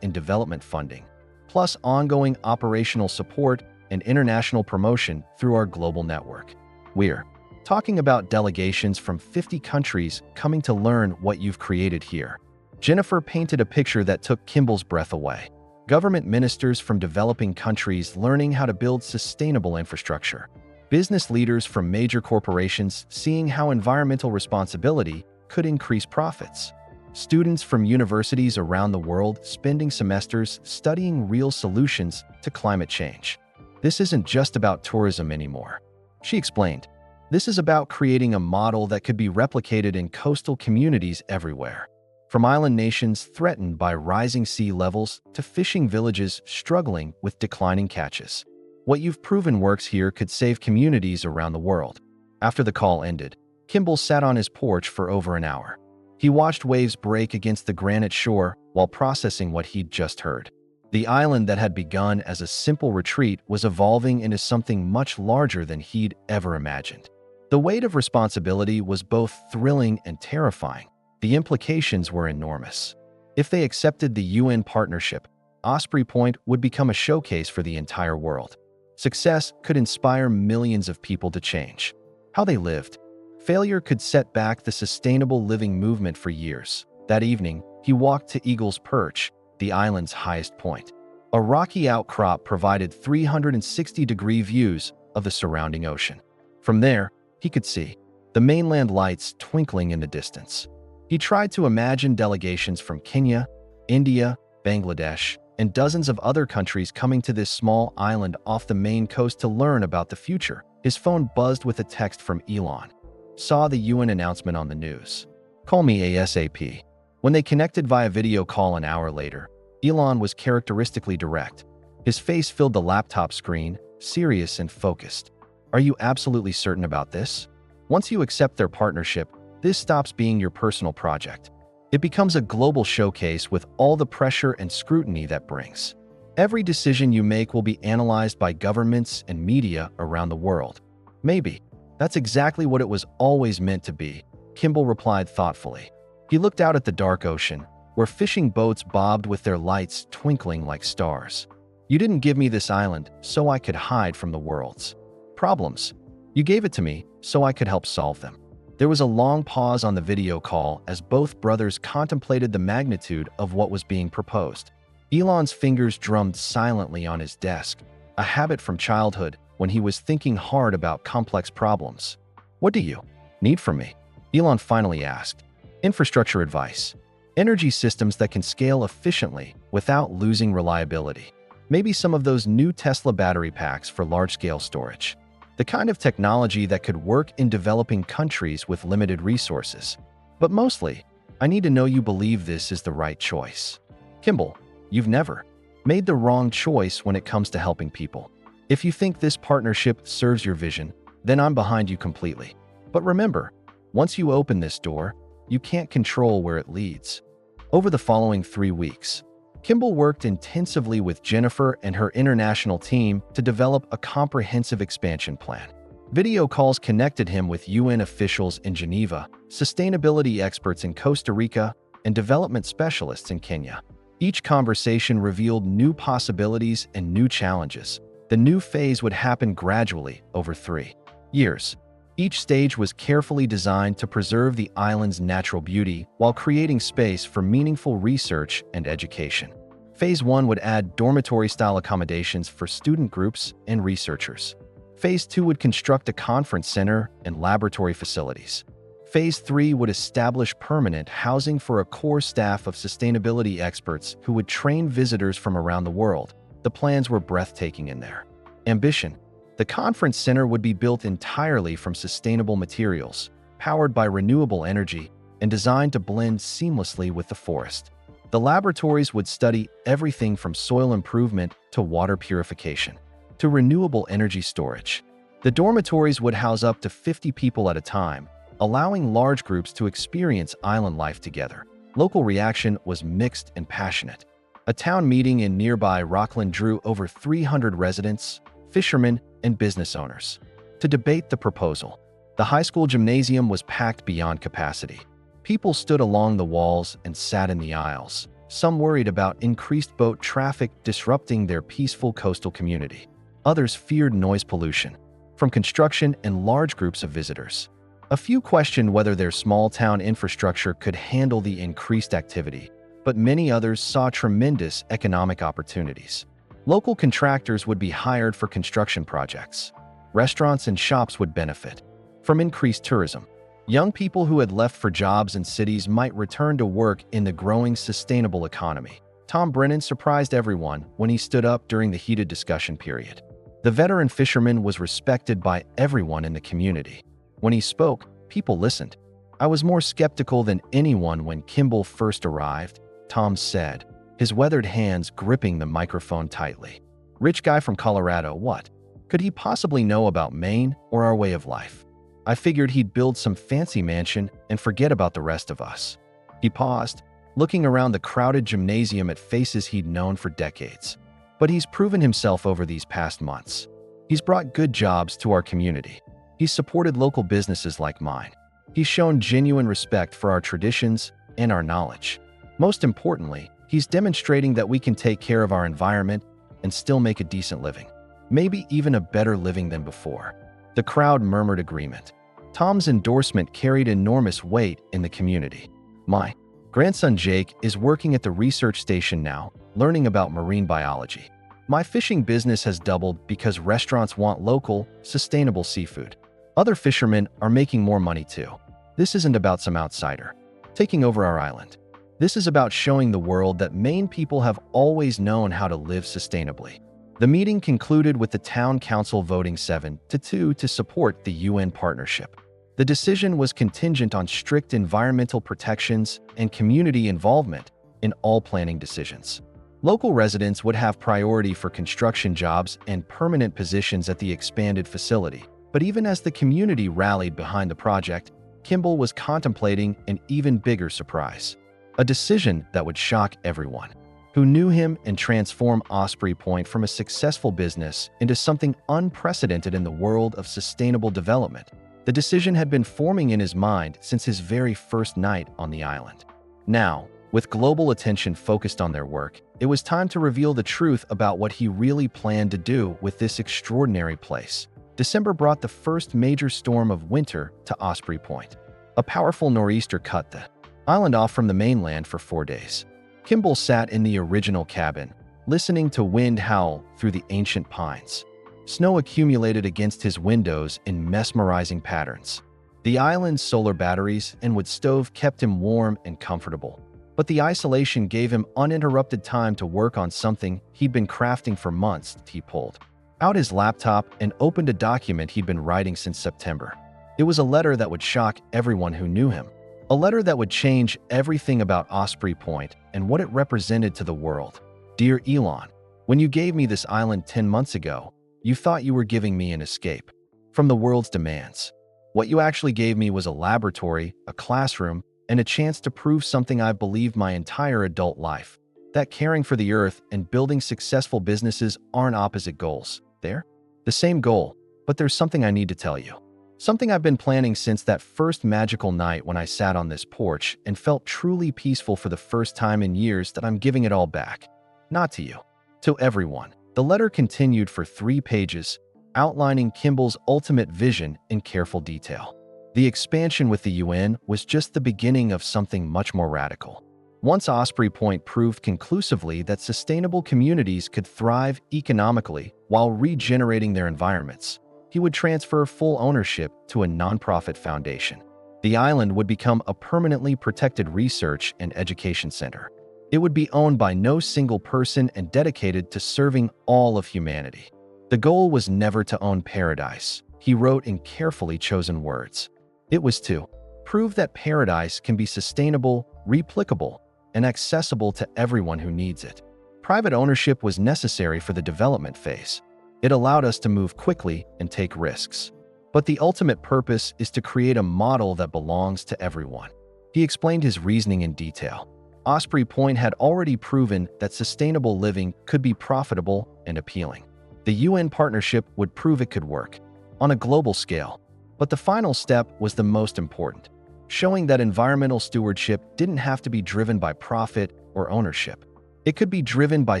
in development funding, plus ongoing operational support and international promotion through our global network. We're talking about delegations from 50 countries coming to learn what you've created here. Jennifer painted a picture that took Kimbal's breath away. Government ministers from developing countries learning how to build sustainable infrastructure. Business leaders from major corporations seeing how environmental responsibility could increase profits. Students from universities around the world spending semesters studying real solutions to climate change. This isn't just about tourism anymore, she explained. This is about creating a model that could be replicated in coastal communities everywhere. From island nations threatened by rising sea levels to fishing villages struggling with declining catches. What you've proven works here could save communities around the world. After the call ended, Kimbal sat on his porch for over an hour. He watched waves break against the granite shore while processing what he'd just heard. The island that had begun as a simple retreat was evolving into something much larger than he'd ever imagined. The weight of responsibility was both thrilling and terrifying. The implications were enormous. If they accepted the UN partnership, Osprey Point would become a showcase for the entire world. Success could inspire millions of people to change how they lived. Failure could set back the sustainable living movement for years. That evening, he walked to Eagle's Perch, the island's highest point. A rocky outcrop provided 360-degree views of the surrounding ocean. From there, he could see the mainland lights twinkling in the distance. He tried to imagine delegations from Kenya, India, Bangladesh, and dozens of other countries coming to this small island off the Maine coast to learn about the future. His phone buzzed with a text from Elon. Saw the UN announcement on the news. Call me ASAP. When they connected via video call an hour later, Elon was characteristically direct. His face filled the laptop screen, serious and focused. Are you absolutely certain about this? Once you accept their partnership, this stops being your personal project. It becomes a global showcase with all the pressure and scrutiny that brings. Every decision you make will be analyzed by governments and media around the world. Maybe. That's exactly what it was always meant to be, Kimbal replied thoughtfully. He looked out at the dark ocean, where fishing boats bobbed with their lights twinkling like stars. You didn't give me this island so I could hide from the world's problems. You gave it to me so I could help solve them. There was a long pause on the video call as both brothers contemplated the magnitude of what was being proposed. Elon's fingers drummed silently on his desk, a habit from childhood when he was thinking hard about complex problems. What do you need from me? Elon finally asked. Infrastructure advice. Energy systems that can scale efficiently without losing reliability. Maybe some of those new Tesla battery packs for large-scale storage. The kind of technology that could work in developing countries with limited resources. But mostly, I need to know you believe this is the right choice. Kimbal, you've never made the wrong choice when it comes to helping people. If you think this partnership serves your vision, then I'm behind you completely. But remember, once you open this door, you can't control where it leads. Over the following 3 weeks, Kimbal worked intensively with Jennifer and her international team to develop a comprehensive expansion plan. Video calls connected him with UN officials in Geneva, sustainability experts in Costa Rica, and development specialists in Kenya. Each conversation revealed new possibilities and new challenges. The new phase would happen gradually over 3 years. Each stage was carefully designed to preserve the island's natural beauty while creating space for meaningful research and education. Phase 1 would add dormitory-style accommodations for student groups and researchers. Phase 2 would construct a conference center and laboratory facilities. Phase 3 would establish permanent housing for a core staff of sustainability experts who would train visitors from around the world. The plans were breathtaking in their ambition. The conference center would be built entirely from sustainable materials, powered by renewable energy and designed to blend seamlessly with the forest. The laboratories would study everything from soil improvement to water purification to renewable energy storage. The dormitories would house up to 50 people at a time, allowing large groups to experience island life together. Local reaction was mixed and passionate. A town meeting in nearby Rockland drew over 300 residents, fishermen, and business owners to debate the proposal. The high school gymnasium was packed beyond capacity. People stood along the walls and sat in the aisles, some worried about increased boat traffic disrupting their peaceful coastal community. Others feared noise pollution from construction and large groups of visitors. A few questioned whether their small-town infrastructure could handle the increased activity, but many others saw tremendous economic opportunities. Local contractors would be hired for construction projects. Restaurants and shops would benefit from increased tourism. Young people who had left for jobs in cities might return to work in the growing sustainable economy. Tom Brennan surprised everyone when he stood up during the heated discussion period. The veteran fisherman was respected by everyone in the community. When he spoke, people listened. "I was more skeptical than anyone when Kimbal first arrived," Tom said, his weathered hands gripping the microphone tightly. "Rich guy from Colorado, what? Could he possibly know about Maine or our way of life? I figured he'd build some fancy mansion and forget about the rest of us." He paused, looking around the crowded gymnasium at faces he'd known for decades. But he's proven himself over these past months. He's brought good jobs to our community. He's supported local businesses like mine. He's shown genuine respect for our traditions and our knowledge. Most importantly, he's demonstrating that we can take care of our environment and still make a decent living. Maybe even a better living than before. The crowd murmured agreement. Tom's endorsement carried enormous weight in the community. "My grandson Jake is working at the research station now, learning about marine biology. My fishing business has doubled because restaurants want local, sustainable seafood. Other fishermen are making more money too. This isn't about some outsider taking over our island. This is about showing the world that Maine people have always known how to live sustainably." The meeting concluded with the town council voting 7-2 to support the UN partnership. The decision was contingent on strict environmental protections and community involvement in all planning decisions. Local residents would have priority for construction jobs and permanent positions at the expanded facility. But even as the community rallied behind the project, Kimbal was contemplating an even bigger surprise. A decision that would shock everyone who knew him and transform Osprey Point from a successful business into something unprecedented in the world of sustainable development. The decision had been forming in his mind since his very first night on the island. Now, with global attention focused on their work, it was time to reveal the truth about what he really planned to do with this extraordinary place. December brought the first major storm of winter to Osprey Point. A powerful nor'easter cut the island off from the mainland for 4 days. Kimbal sat in the original cabin, listening to wind howl through the ancient pines. Snow accumulated against his windows in mesmerizing patterns. The island's solar batteries and wood stove kept him warm and comfortable. But the isolation gave him uninterrupted time to work on something he'd been crafting for months. He pulled out his laptop and opened a document he'd been writing since September. It was a letter that would shock everyone who knew him. A letter that would change everything about Osprey Point and what it represented to the world. "Dear Elon, when you gave me this island 10 months ago, you thought you were giving me an escape from the world's demands. What you actually gave me was a laboratory, a classroom, and a chance to prove something I've believed my entire adult life. That caring for the earth and building successful businesses aren't opposite goals. They're the same goal, but there's something I need to tell you. Something I've been planning since that first magical night when I sat on this porch and felt truly peaceful for the first time in years that I'm giving it all back. Not to you, to everyone." The letter continued for 3 pages, outlining Kimbal's ultimate vision in careful detail. The expansion with the UN was just the beginning of something much more radical. Once Osprey Point proved conclusively that sustainable communities could thrive economically while regenerating their environments, he would transfer full ownership to a nonprofit foundation. The island would become a permanently protected research and education center. It would be owned by no single person and dedicated to serving all of humanity. The goal was never to own paradise, he wrote in carefully chosen words. It was to prove that paradise can be sustainable, replicable, and accessible to everyone who needs it. Private ownership was necessary for the development phase. It allowed us to move quickly and take risks. But the ultimate purpose is to create a model that belongs to everyone. He explained his reasoning in detail. Osprey Point had already proven that sustainable living could be profitable and appealing. The UN partnership would prove it could work on a global scale. But the final step was the most important, showing that environmental stewardship didn't have to be driven by profit or ownership. It could be driven by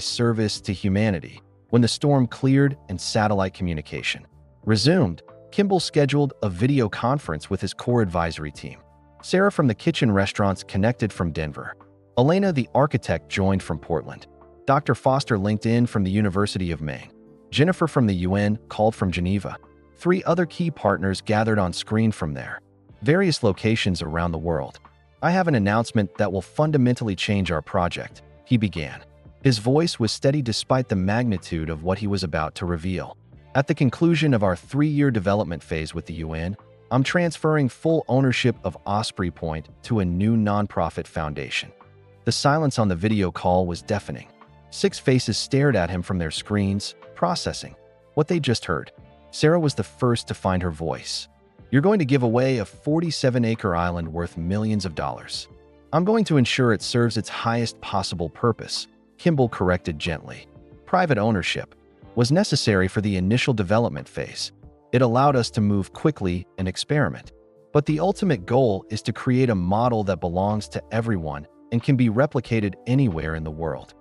service to humanity. When the storm cleared and satellite communication resumed, Kimbal scheduled a video conference with his core advisory team. Sarah from the kitchen restaurants connected from Denver. Elena, the architect, joined from Portland. Dr. Foster linked in from the University of Maine. Jennifer from the UN called from Geneva. 3 other key partners gathered on screen from there. Various locations around the world. I have an announcement that will fundamentally change our project, he began. His voice was steady despite the magnitude of what he was about to reveal. At the conclusion of our 3-year development phase with the UN, I'm transferring full ownership of Osprey Point to a new nonprofit foundation. The silence on the video call was deafening. 6 faces stared at him from their screens, processing what they just heard. Sarah was the first to find her voice. You're going to give away a 47-acre island worth millions of dollars. I'm going to ensure it serves its highest possible purpose, Kimbal corrected gently. Private ownership was necessary for the initial development phase. It allowed us to move quickly and experiment. But the ultimate goal is to create a model that belongs to everyone and can be replicated anywhere in the world.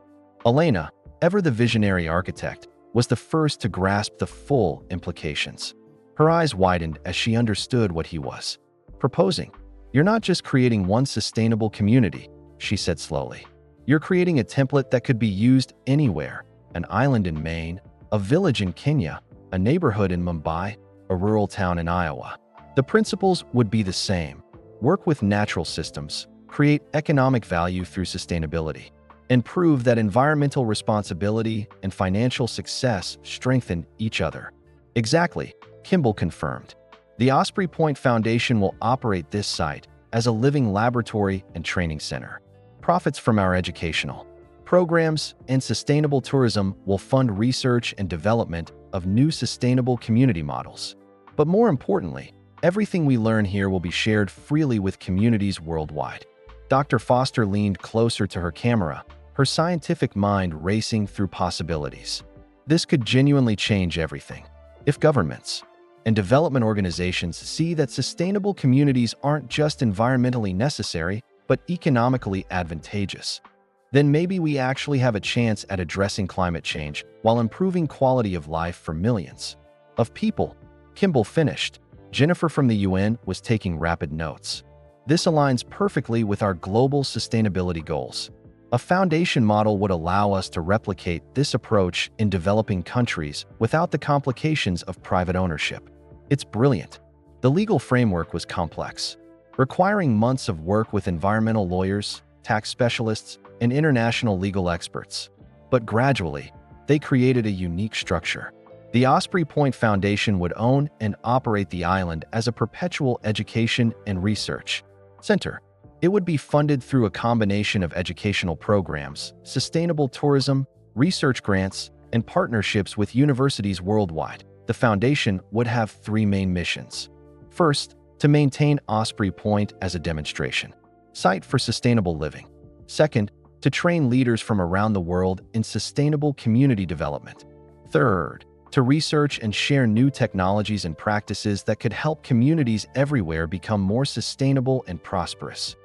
Elena, ever the visionary architect, was the first to grasp the full implications. Her eyes widened as she understood what he was proposing. You're not just creating one sustainable community, she said slowly. You're creating a template that could be used anywhere: an island in Maine, a village in Kenya, a neighborhood in Mumbai, a rural town in Iowa. The principles would be the same. Work with natural systems, create economic value through sustainability, and prove that environmental responsibility and financial success strengthen each other. Exactly, Kimbal confirmed. The Osprey Point Foundation will operate this site as a living laboratory and training center. Profits from our educational programs and sustainable tourism will fund research and development of new sustainable community models. But more importantly, everything we learn here will be shared freely with communities worldwide. Dr. Foster leaned closer to her camera, her scientific mind racing through possibilities. This could genuinely change everything. If governments and development organizations see that sustainable communities aren't just environmentally necessary, but economically advantageous, then maybe we actually have a chance at addressing climate change while improving quality of life for millions of people. Kimbal finished. Jennifer from the UN was taking rapid notes. This aligns perfectly with our global sustainability goals. A foundation model would allow us to replicate this approach in developing countries without the complications of private ownership. It's brilliant. The legal framework was complex, requiring months of work with environmental lawyers, tax specialists, and international legal experts. But gradually, they created a unique structure. The Osprey Point Foundation would own and operate the island as a perpetual education and research center. It would be funded through a combination of educational programs, sustainable tourism, research grants, and partnerships with universities worldwide. The foundation would have 3 main missions. First, to maintain Osprey Point as a demonstration site for sustainable living. Second, to train leaders from around the world in sustainable community development. Third, to research and share new technologies and practices that could help communities everywhere become more sustainable and prosperous.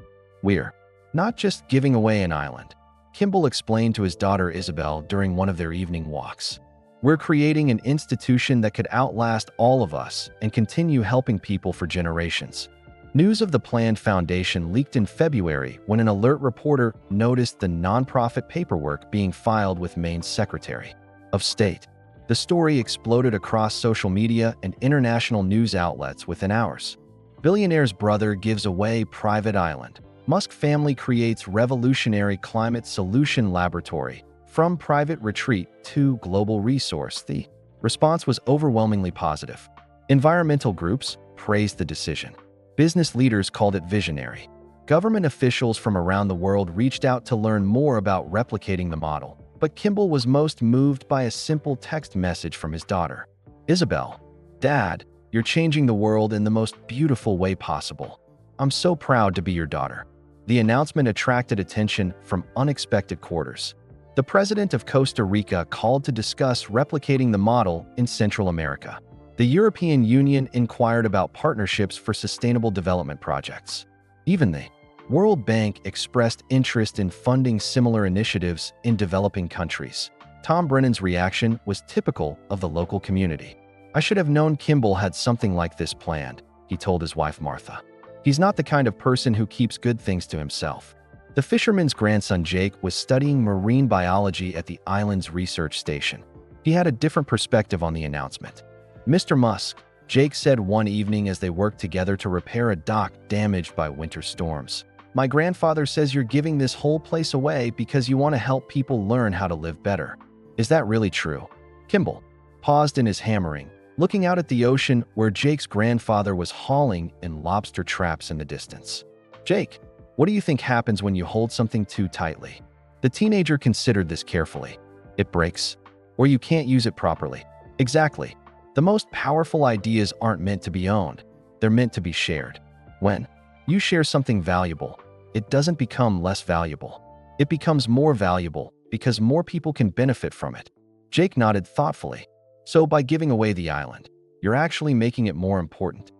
We're not just giving away an island, Kimbal explained to his daughter Isabel during one of their evening walks. We're creating an institution that could outlast all of us and continue helping people for generations. News of the planned foundation leaked in February when an alert reporter noticed the nonprofit paperwork being filed with Maine's Secretary of State. The story exploded across social media and international news outlets within hours. Billionaire's brother gives away private island. Musk family creates revolutionary climate solution laboratory. From private retreat to global resource. The response was overwhelmingly positive. Environmental groups praised the decision. Business leaders called it visionary. Government officials from around the world reached out to learn more about replicating the model, but Kimbal was most moved by a simple text message from his daughter. Isabel, Dad, you're changing the world in the most beautiful way possible. I'm so proud to be your daughter. The announcement attracted attention from unexpected quarters. The president of Costa Rica called to discuss replicating the model in Central America. The European Union inquired about partnerships for sustainable development projects. Even the World Bank expressed interest in funding similar initiatives in developing countries. Tom Brennan's reaction was typical of the local community. I should have known Kimbal had something like this planned, he told his wife Martha. He's not the kind of person who keeps good things to himself. The fisherman's grandson Jake was studying marine biology at the island's research station. He had a different perspective on the announcement. Mr. Musk, Jake said one evening as they worked together to repair a dock damaged by winter storms. My grandfather says you're giving this whole place away because you want to help people learn how to live better. Is that really true? Kimbal paused in his hammering, looking out at the ocean where Jake's grandfather was hauling in lobster traps in the distance. Jake, what do you think happens when you hold something too tightly? The teenager considered this carefully. It breaks, or you can't use it properly. Exactly. The most powerful ideas aren't meant to be owned. They're meant to be shared. When you share something valuable, it doesn't become less valuable. It becomes more valuable because more people can benefit from it. Jake nodded thoughtfully. So by giving away the island, you're actually making it more important.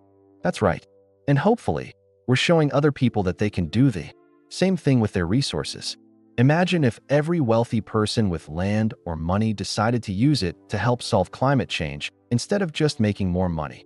That's right. And hopefully, we're showing other people that they can do the same thing with their resources. Imagine if every wealthy person with land or money decided to use it to help solve climate change instead of just making more money.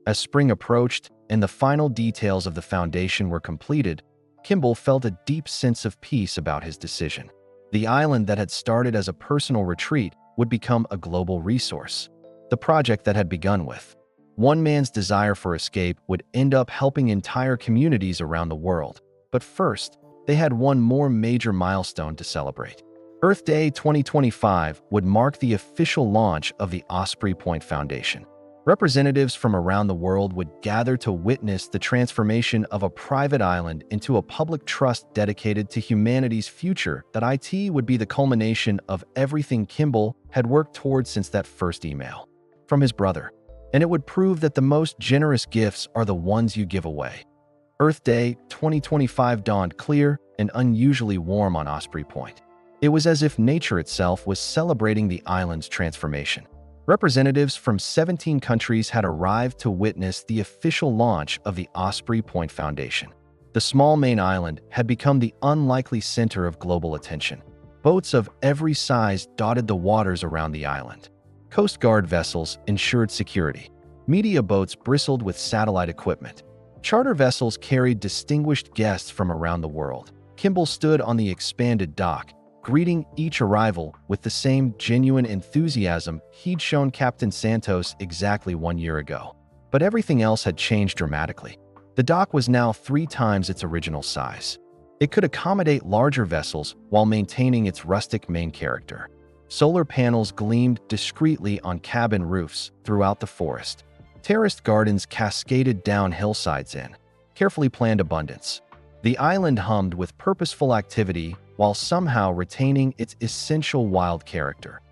As spring approached and the final details of the foundation were completed, Kimbal felt a deep sense of peace about his decision. The island that had started as a personal retreat would become a global resource. The project that had begun with one man's desire for escape would end up helping entire communities around the world. But first, they had one more major milestone to celebrate. Earth Day 2025 would mark the official launch of the Osprey Point Foundation. Representatives from around the world would gather to witness the transformation of a private island into a public trust dedicated to humanity's future. That IT would be the culmination of everything Kimbal had worked towards since that first email from his brother. And it would prove that the most generous gifts are the ones you give away. Earth Day 2025 dawned clear and unusually warm on Osprey Point. It was as if nature itself was celebrating the island's transformation. Representatives from 17 countries had arrived to witness the official launch of the Osprey Point Foundation. The small main island had become the unlikely center of global attention. Boats of every size dotted the waters around the island. Coast Guard vessels ensured security. Media boats bristled with satellite equipment. Charter vessels carried distinguished guests from around the world. Kimbal stood on the expanded dock, greeting each arrival with the same genuine enthusiasm he'd shown Captain Santos exactly 1 year ago. But everything else had changed dramatically. The dock was now 3 times its original size. It could accommodate larger vessels while maintaining its rustic main character. Solar panels gleamed discreetly on cabin roofs throughout the forest. Terraced gardens cascaded down hillsides in carefully planned abundance. The island hummed with purposeful activity while somehow retaining its essential wild character.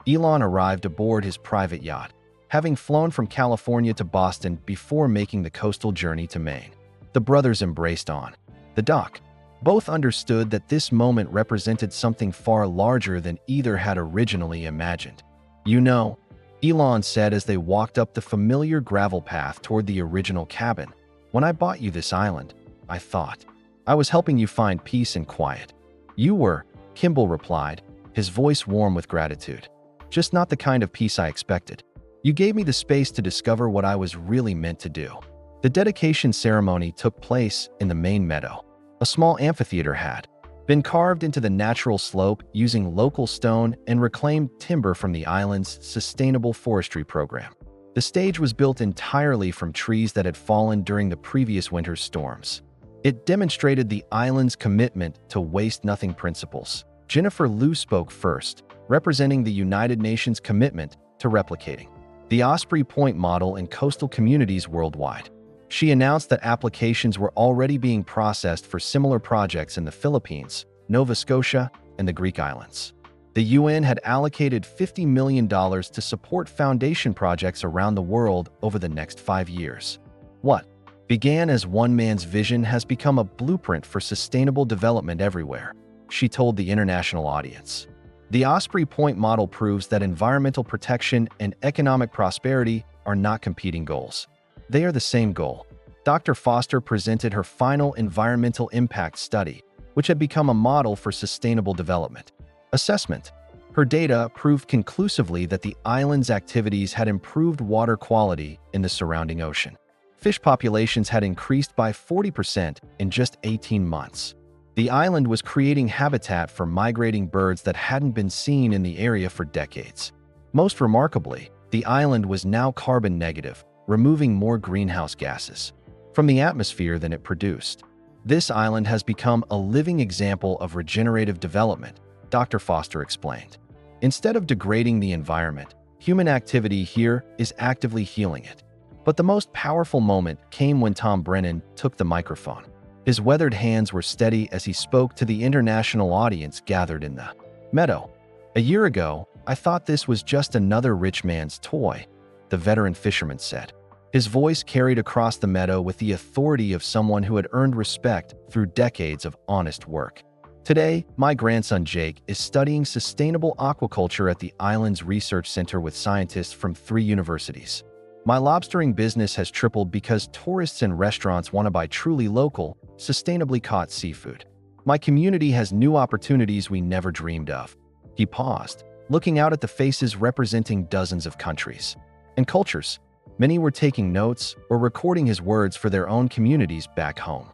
Elon arrived aboard his private yacht, having flown from California to Boston before making the coastal journey to Maine. The brothers embraced on the dock. Both understood that this moment represented something far larger than either had originally imagined. You know, Elon said as they walked up the familiar gravel path toward the original cabin, when I bought you this island, I thought I was helping you find peace and quiet. You were, Kimbal replied, his voice warm with gratitude. Just not the kind of peace I expected. You gave me the space to discover what I was really meant to do. The dedication ceremony took place in the main meadow. A small amphitheater had been carved into the natural slope using local stone and reclaimed timber from the island's sustainable forestry program. The stage was built entirely from trees that had fallen during the previous winter's storms. It demonstrated the island's commitment to waste-nothing principles. Jennifer Liu spoke first, representing the United Nations commitment to replicating the Osprey Point model in coastal communities worldwide. She announced that applications were already being processed for similar projects in the Philippines, Nova Scotia, and the Greek islands. The UN had allocated $50 million to support foundation projects around the world over the next 5 years. What began as one man's vision has become a blueprint for sustainable development everywhere, she told the international audience. The Osprey Point model proves that environmental protection and economic prosperity are not competing goals. They are the same goal. Dr. Foster presented her final environmental impact study, which had become a model for sustainable development. Assessment. Her data proved conclusively that the island's activities had improved water quality in the surrounding ocean. Fish populations had increased by 40% in just 18 months. The island was creating habitat for migrating birds that hadn't been seen in the area for decades. Most remarkably, the island was now carbon negative, removing more greenhouse gases from the atmosphere than it produced. This island has become a living example of regenerative development, Dr. Foster explained. Instead of degrading the environment, human activity here is actively healing it. But the most powerful moment came when Tom Brennan took the microphone. His weathered hands were steady as he spoke to the international audience gathered in the meadow. "A year ago, I thought this was just another rich man's toy," the veteran fisherman said. His voice carried across the meadow with the authority of someone who had earned respect through decades of honest work. "Today, my grandson Jake is studying sustainable aquaculture at the island's research center with scientists from 3 universities. My lobstering business has tripled because tourists and restaurants want to buy truly local, sustainably caught seafood. My community has new opportunities we never dreamed of." He paused, looking out at the faces representing dozens of countries and cultures. Many were taking notes or recording his words for their own communities back home.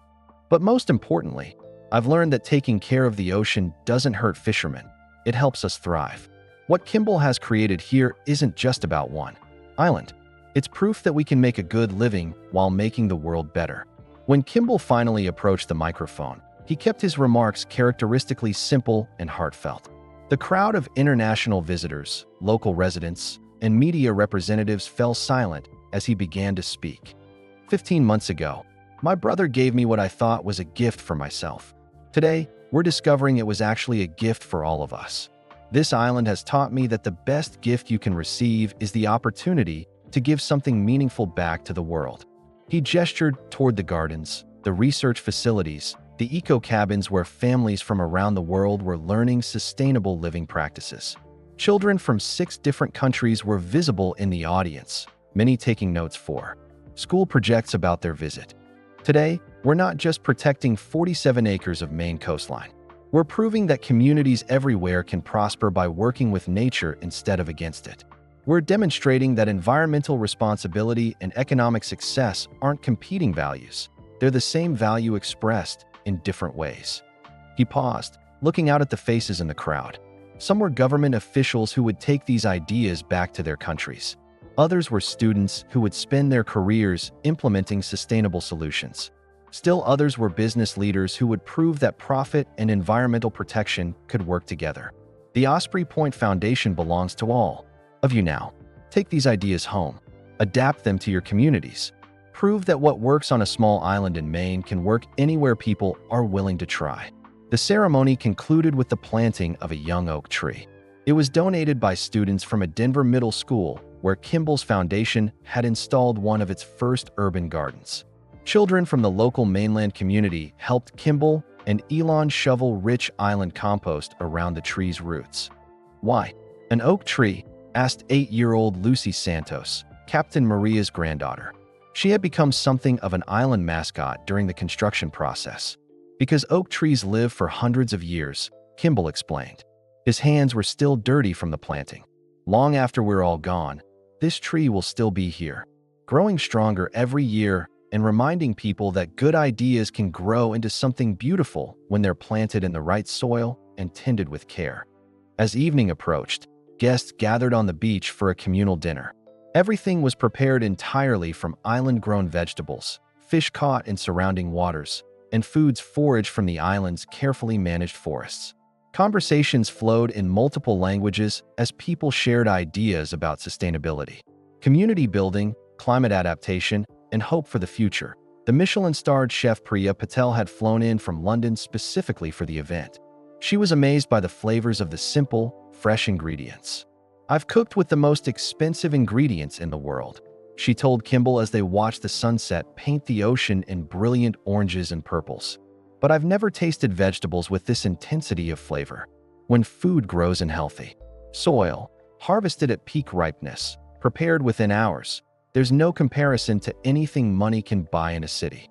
"But most importantly, I've learned that taking care of the ocean doesn't hurt fishermen. It helps us thrive. What Kimbal has created here isn't just about one island. It's proof that we can make a good living while making the world better." When Kimbal finally approached the microphone, he kept his remarks characteristically simple and heartfelt. The crowd of international visitors, local residents, and media representatives fell silent as he began to speak. 15 months ago, my brother gave me what I thought was a gift for myself. Today, we're discovering it was actually a gift for all of us. This island has taught me that the best gift you can receive is the opportunity to give something meaningful back to the world. He gestured toward the gardens, the research facilities, the eco-cabins where families from around the world were learning sustainable living practices. Children from 6 different countries were visible in the audience, many taking notes for school projects about their visit. Today, we're not just protecting 47 acres of Maine coastline. We're proving that communities everywhere can prosper by working with nature instead of against it. We're demonstrating that environmental responsibility and economic success aren't competing values. They're the same value expressed in different ways. He paused, looking out at the faces in the crowd. Some were government officials who would take these ideas back to their countries. Others were students who would spend their careers implementing sustainable solutions. Still others were business leaders who would prove that profit and environmental protection could work together. The Osprey Point Foundation belongs to all of you now. Take these ideas home. Adapt them to your communities. Prove that what works on a small island in Maine can work anywhere people are willing to try. The ceremony concluded with the planting of a young oak tree. It was donated by students from a Denver middle school where Kimbal's foundation had installed one of its first urban gardens. Children from the local mainland community helped Kimbal and Elon shovel rich island compost around the tree's roots. "Why an oak tree?" asked 8-year-old Lucy Santos, Captain Maria's granddaughter. She had become something of an island mascot during the construction process. "Because oak trees live for hundreds of years," Kimbal explained. His hands were still dirty from the planting. "Long after we're all gone, this tree will still be here, growing stronger every year and reminding people that good ideas can grow into something beautiful when they're planted in the right soil and tended with care." As evening approached, guests gathered on the beach for a communal dinner. Everything was prepared entirely from island-grown vegetables, fish caught in surrounding waters, and foods foraged from the island's carefully managed forests. Conversations flowed in multiple languages as people shared ideas about sustainability, community building, climate adaptation, and hope for the future. The Michelin-starred chef Priya Patel had flown in from London specifically for the event. She was amazed by the flavors of the simple, fresh ingredients. "I've cooked with the most expensive ingredients in the world," she told Kimbal as they watched the sunset paint the ocean in brilliant oranges and purples. "But I've never tasted vegetables with this intensity of flavor." When food grows in healthy soil, harvested at peak ripeness, prepared within hours, there's no comparison to anything money can buy in a city.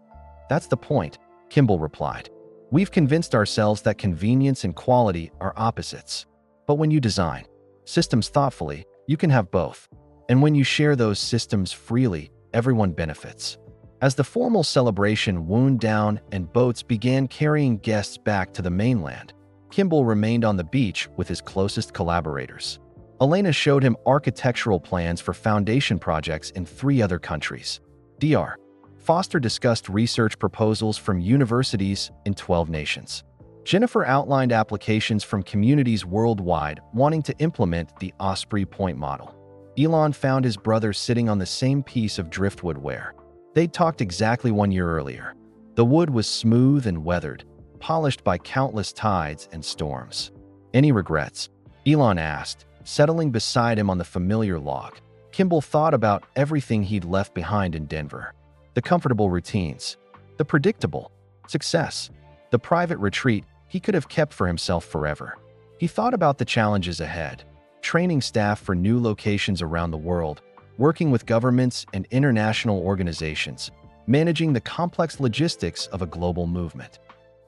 "That's the point," Kimbal replied. "We've convinced ourselves that convenience and quality are opposites. But when you design systems thoughtfully, you can have both. And when you share those systems freely, everyone benefits." As the formal celebration wound down and boats began carrying guests back to the mainland, Kimbal remained on the beach with his closest collaborators. Elena showed him architectural plans for foundation projects in 3 other countries. Dr. Foster discussed research proposals from universities in 12 nations. Jennifer outlined applications from communities worldwide wanting to implement the Osprey Point model. Elon found his brother sitting on the same piece of driftwood where they'd talked exactly 1 year earlier. The wood was smooth and weathered, polished by countless tides and storms. "Any regrets?" Elon asked, settling beside him on the familiar log. Kimbal thought about everything he'd left behind in Denver. The comfortable routines, the predictable success, the private retreat he could have kept for himself forever. He thought about the challenges ahead, training staff for new locations around the world, working with governments and international organizations, managing the complex logistics of a global movement.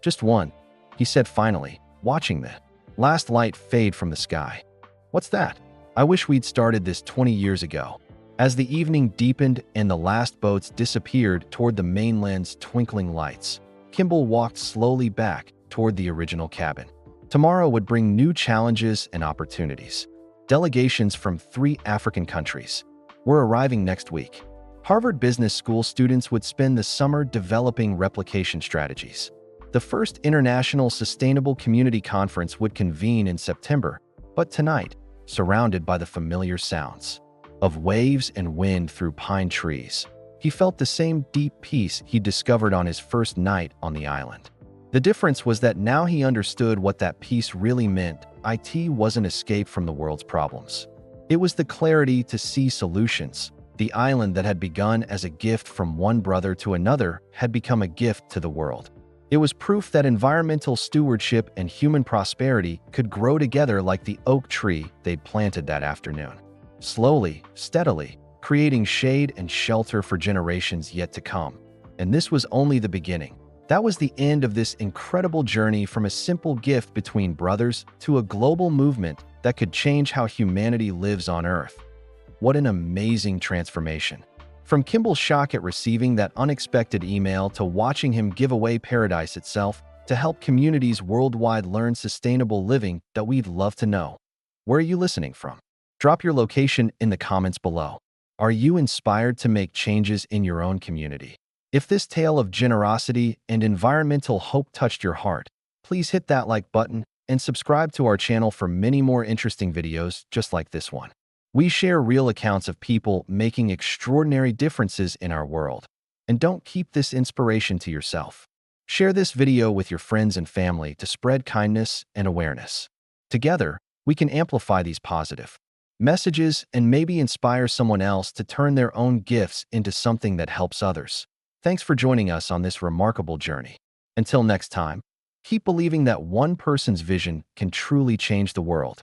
"Just one," he said finally, watching the last light fade from the sky. "What's that? I wish we'd started this 20 years ago." As the evening deepened and the last boats disappeared toward the mainland's twinkling lights, Kimbal walked slowly back toward the original cabin. Tomorrow would bring new challenges and opportunities. Delegations from 3 African countries were arriving next week. Harvard Business School students would spend the summer developing replication strategies. The first International Sustainable Community Conference would convene in September, but tonight, surrounded by the familiar sounds of waves and wind through pine trees, he felt the same deep peace he discovered on his first night on the island. The difference was that now he understood what that peace really meant. It wasn't escape from the world's problems. It was the clarity to see solutions. The island that had begun as a gift from one brother to another had become a gift to the world. It was proof that environmental stewardship and human prosperity could grow together like the oak tree they'd planted that afternoon. Slowly, steadily, creating shade and shelter for generations yet to come. And this was only the beginning. That was the end of this incredible journey from a simple gift between brothers to a global movement that could change how humanity lives on Earth. What an amazing transformation. From Kimbal's shock at receiving that unexpected email to watching him give away paradise itself to help communities worldwide learn sustainable living that we'd love to know. Where are you listening from? Drop your location in the comments below. Are you inspired to make changes in your own community? If this tale of generosity and environmental hope touched your heart, please hit that like button and subscribe to our channel for many more interesting videos just like this one. We share real accounts of people making extraordinary differences in our world. And don't keep this inspiration to yourself. Share this video with your friends and family to spread kindness and awareness. Together, we can amplify these positive messages and maybe inspire someone else to turn their own gifts into something that helps others. Thanks for joining us on this remarkable journey. Until next time, keep believing that one person's vision can truly change the world.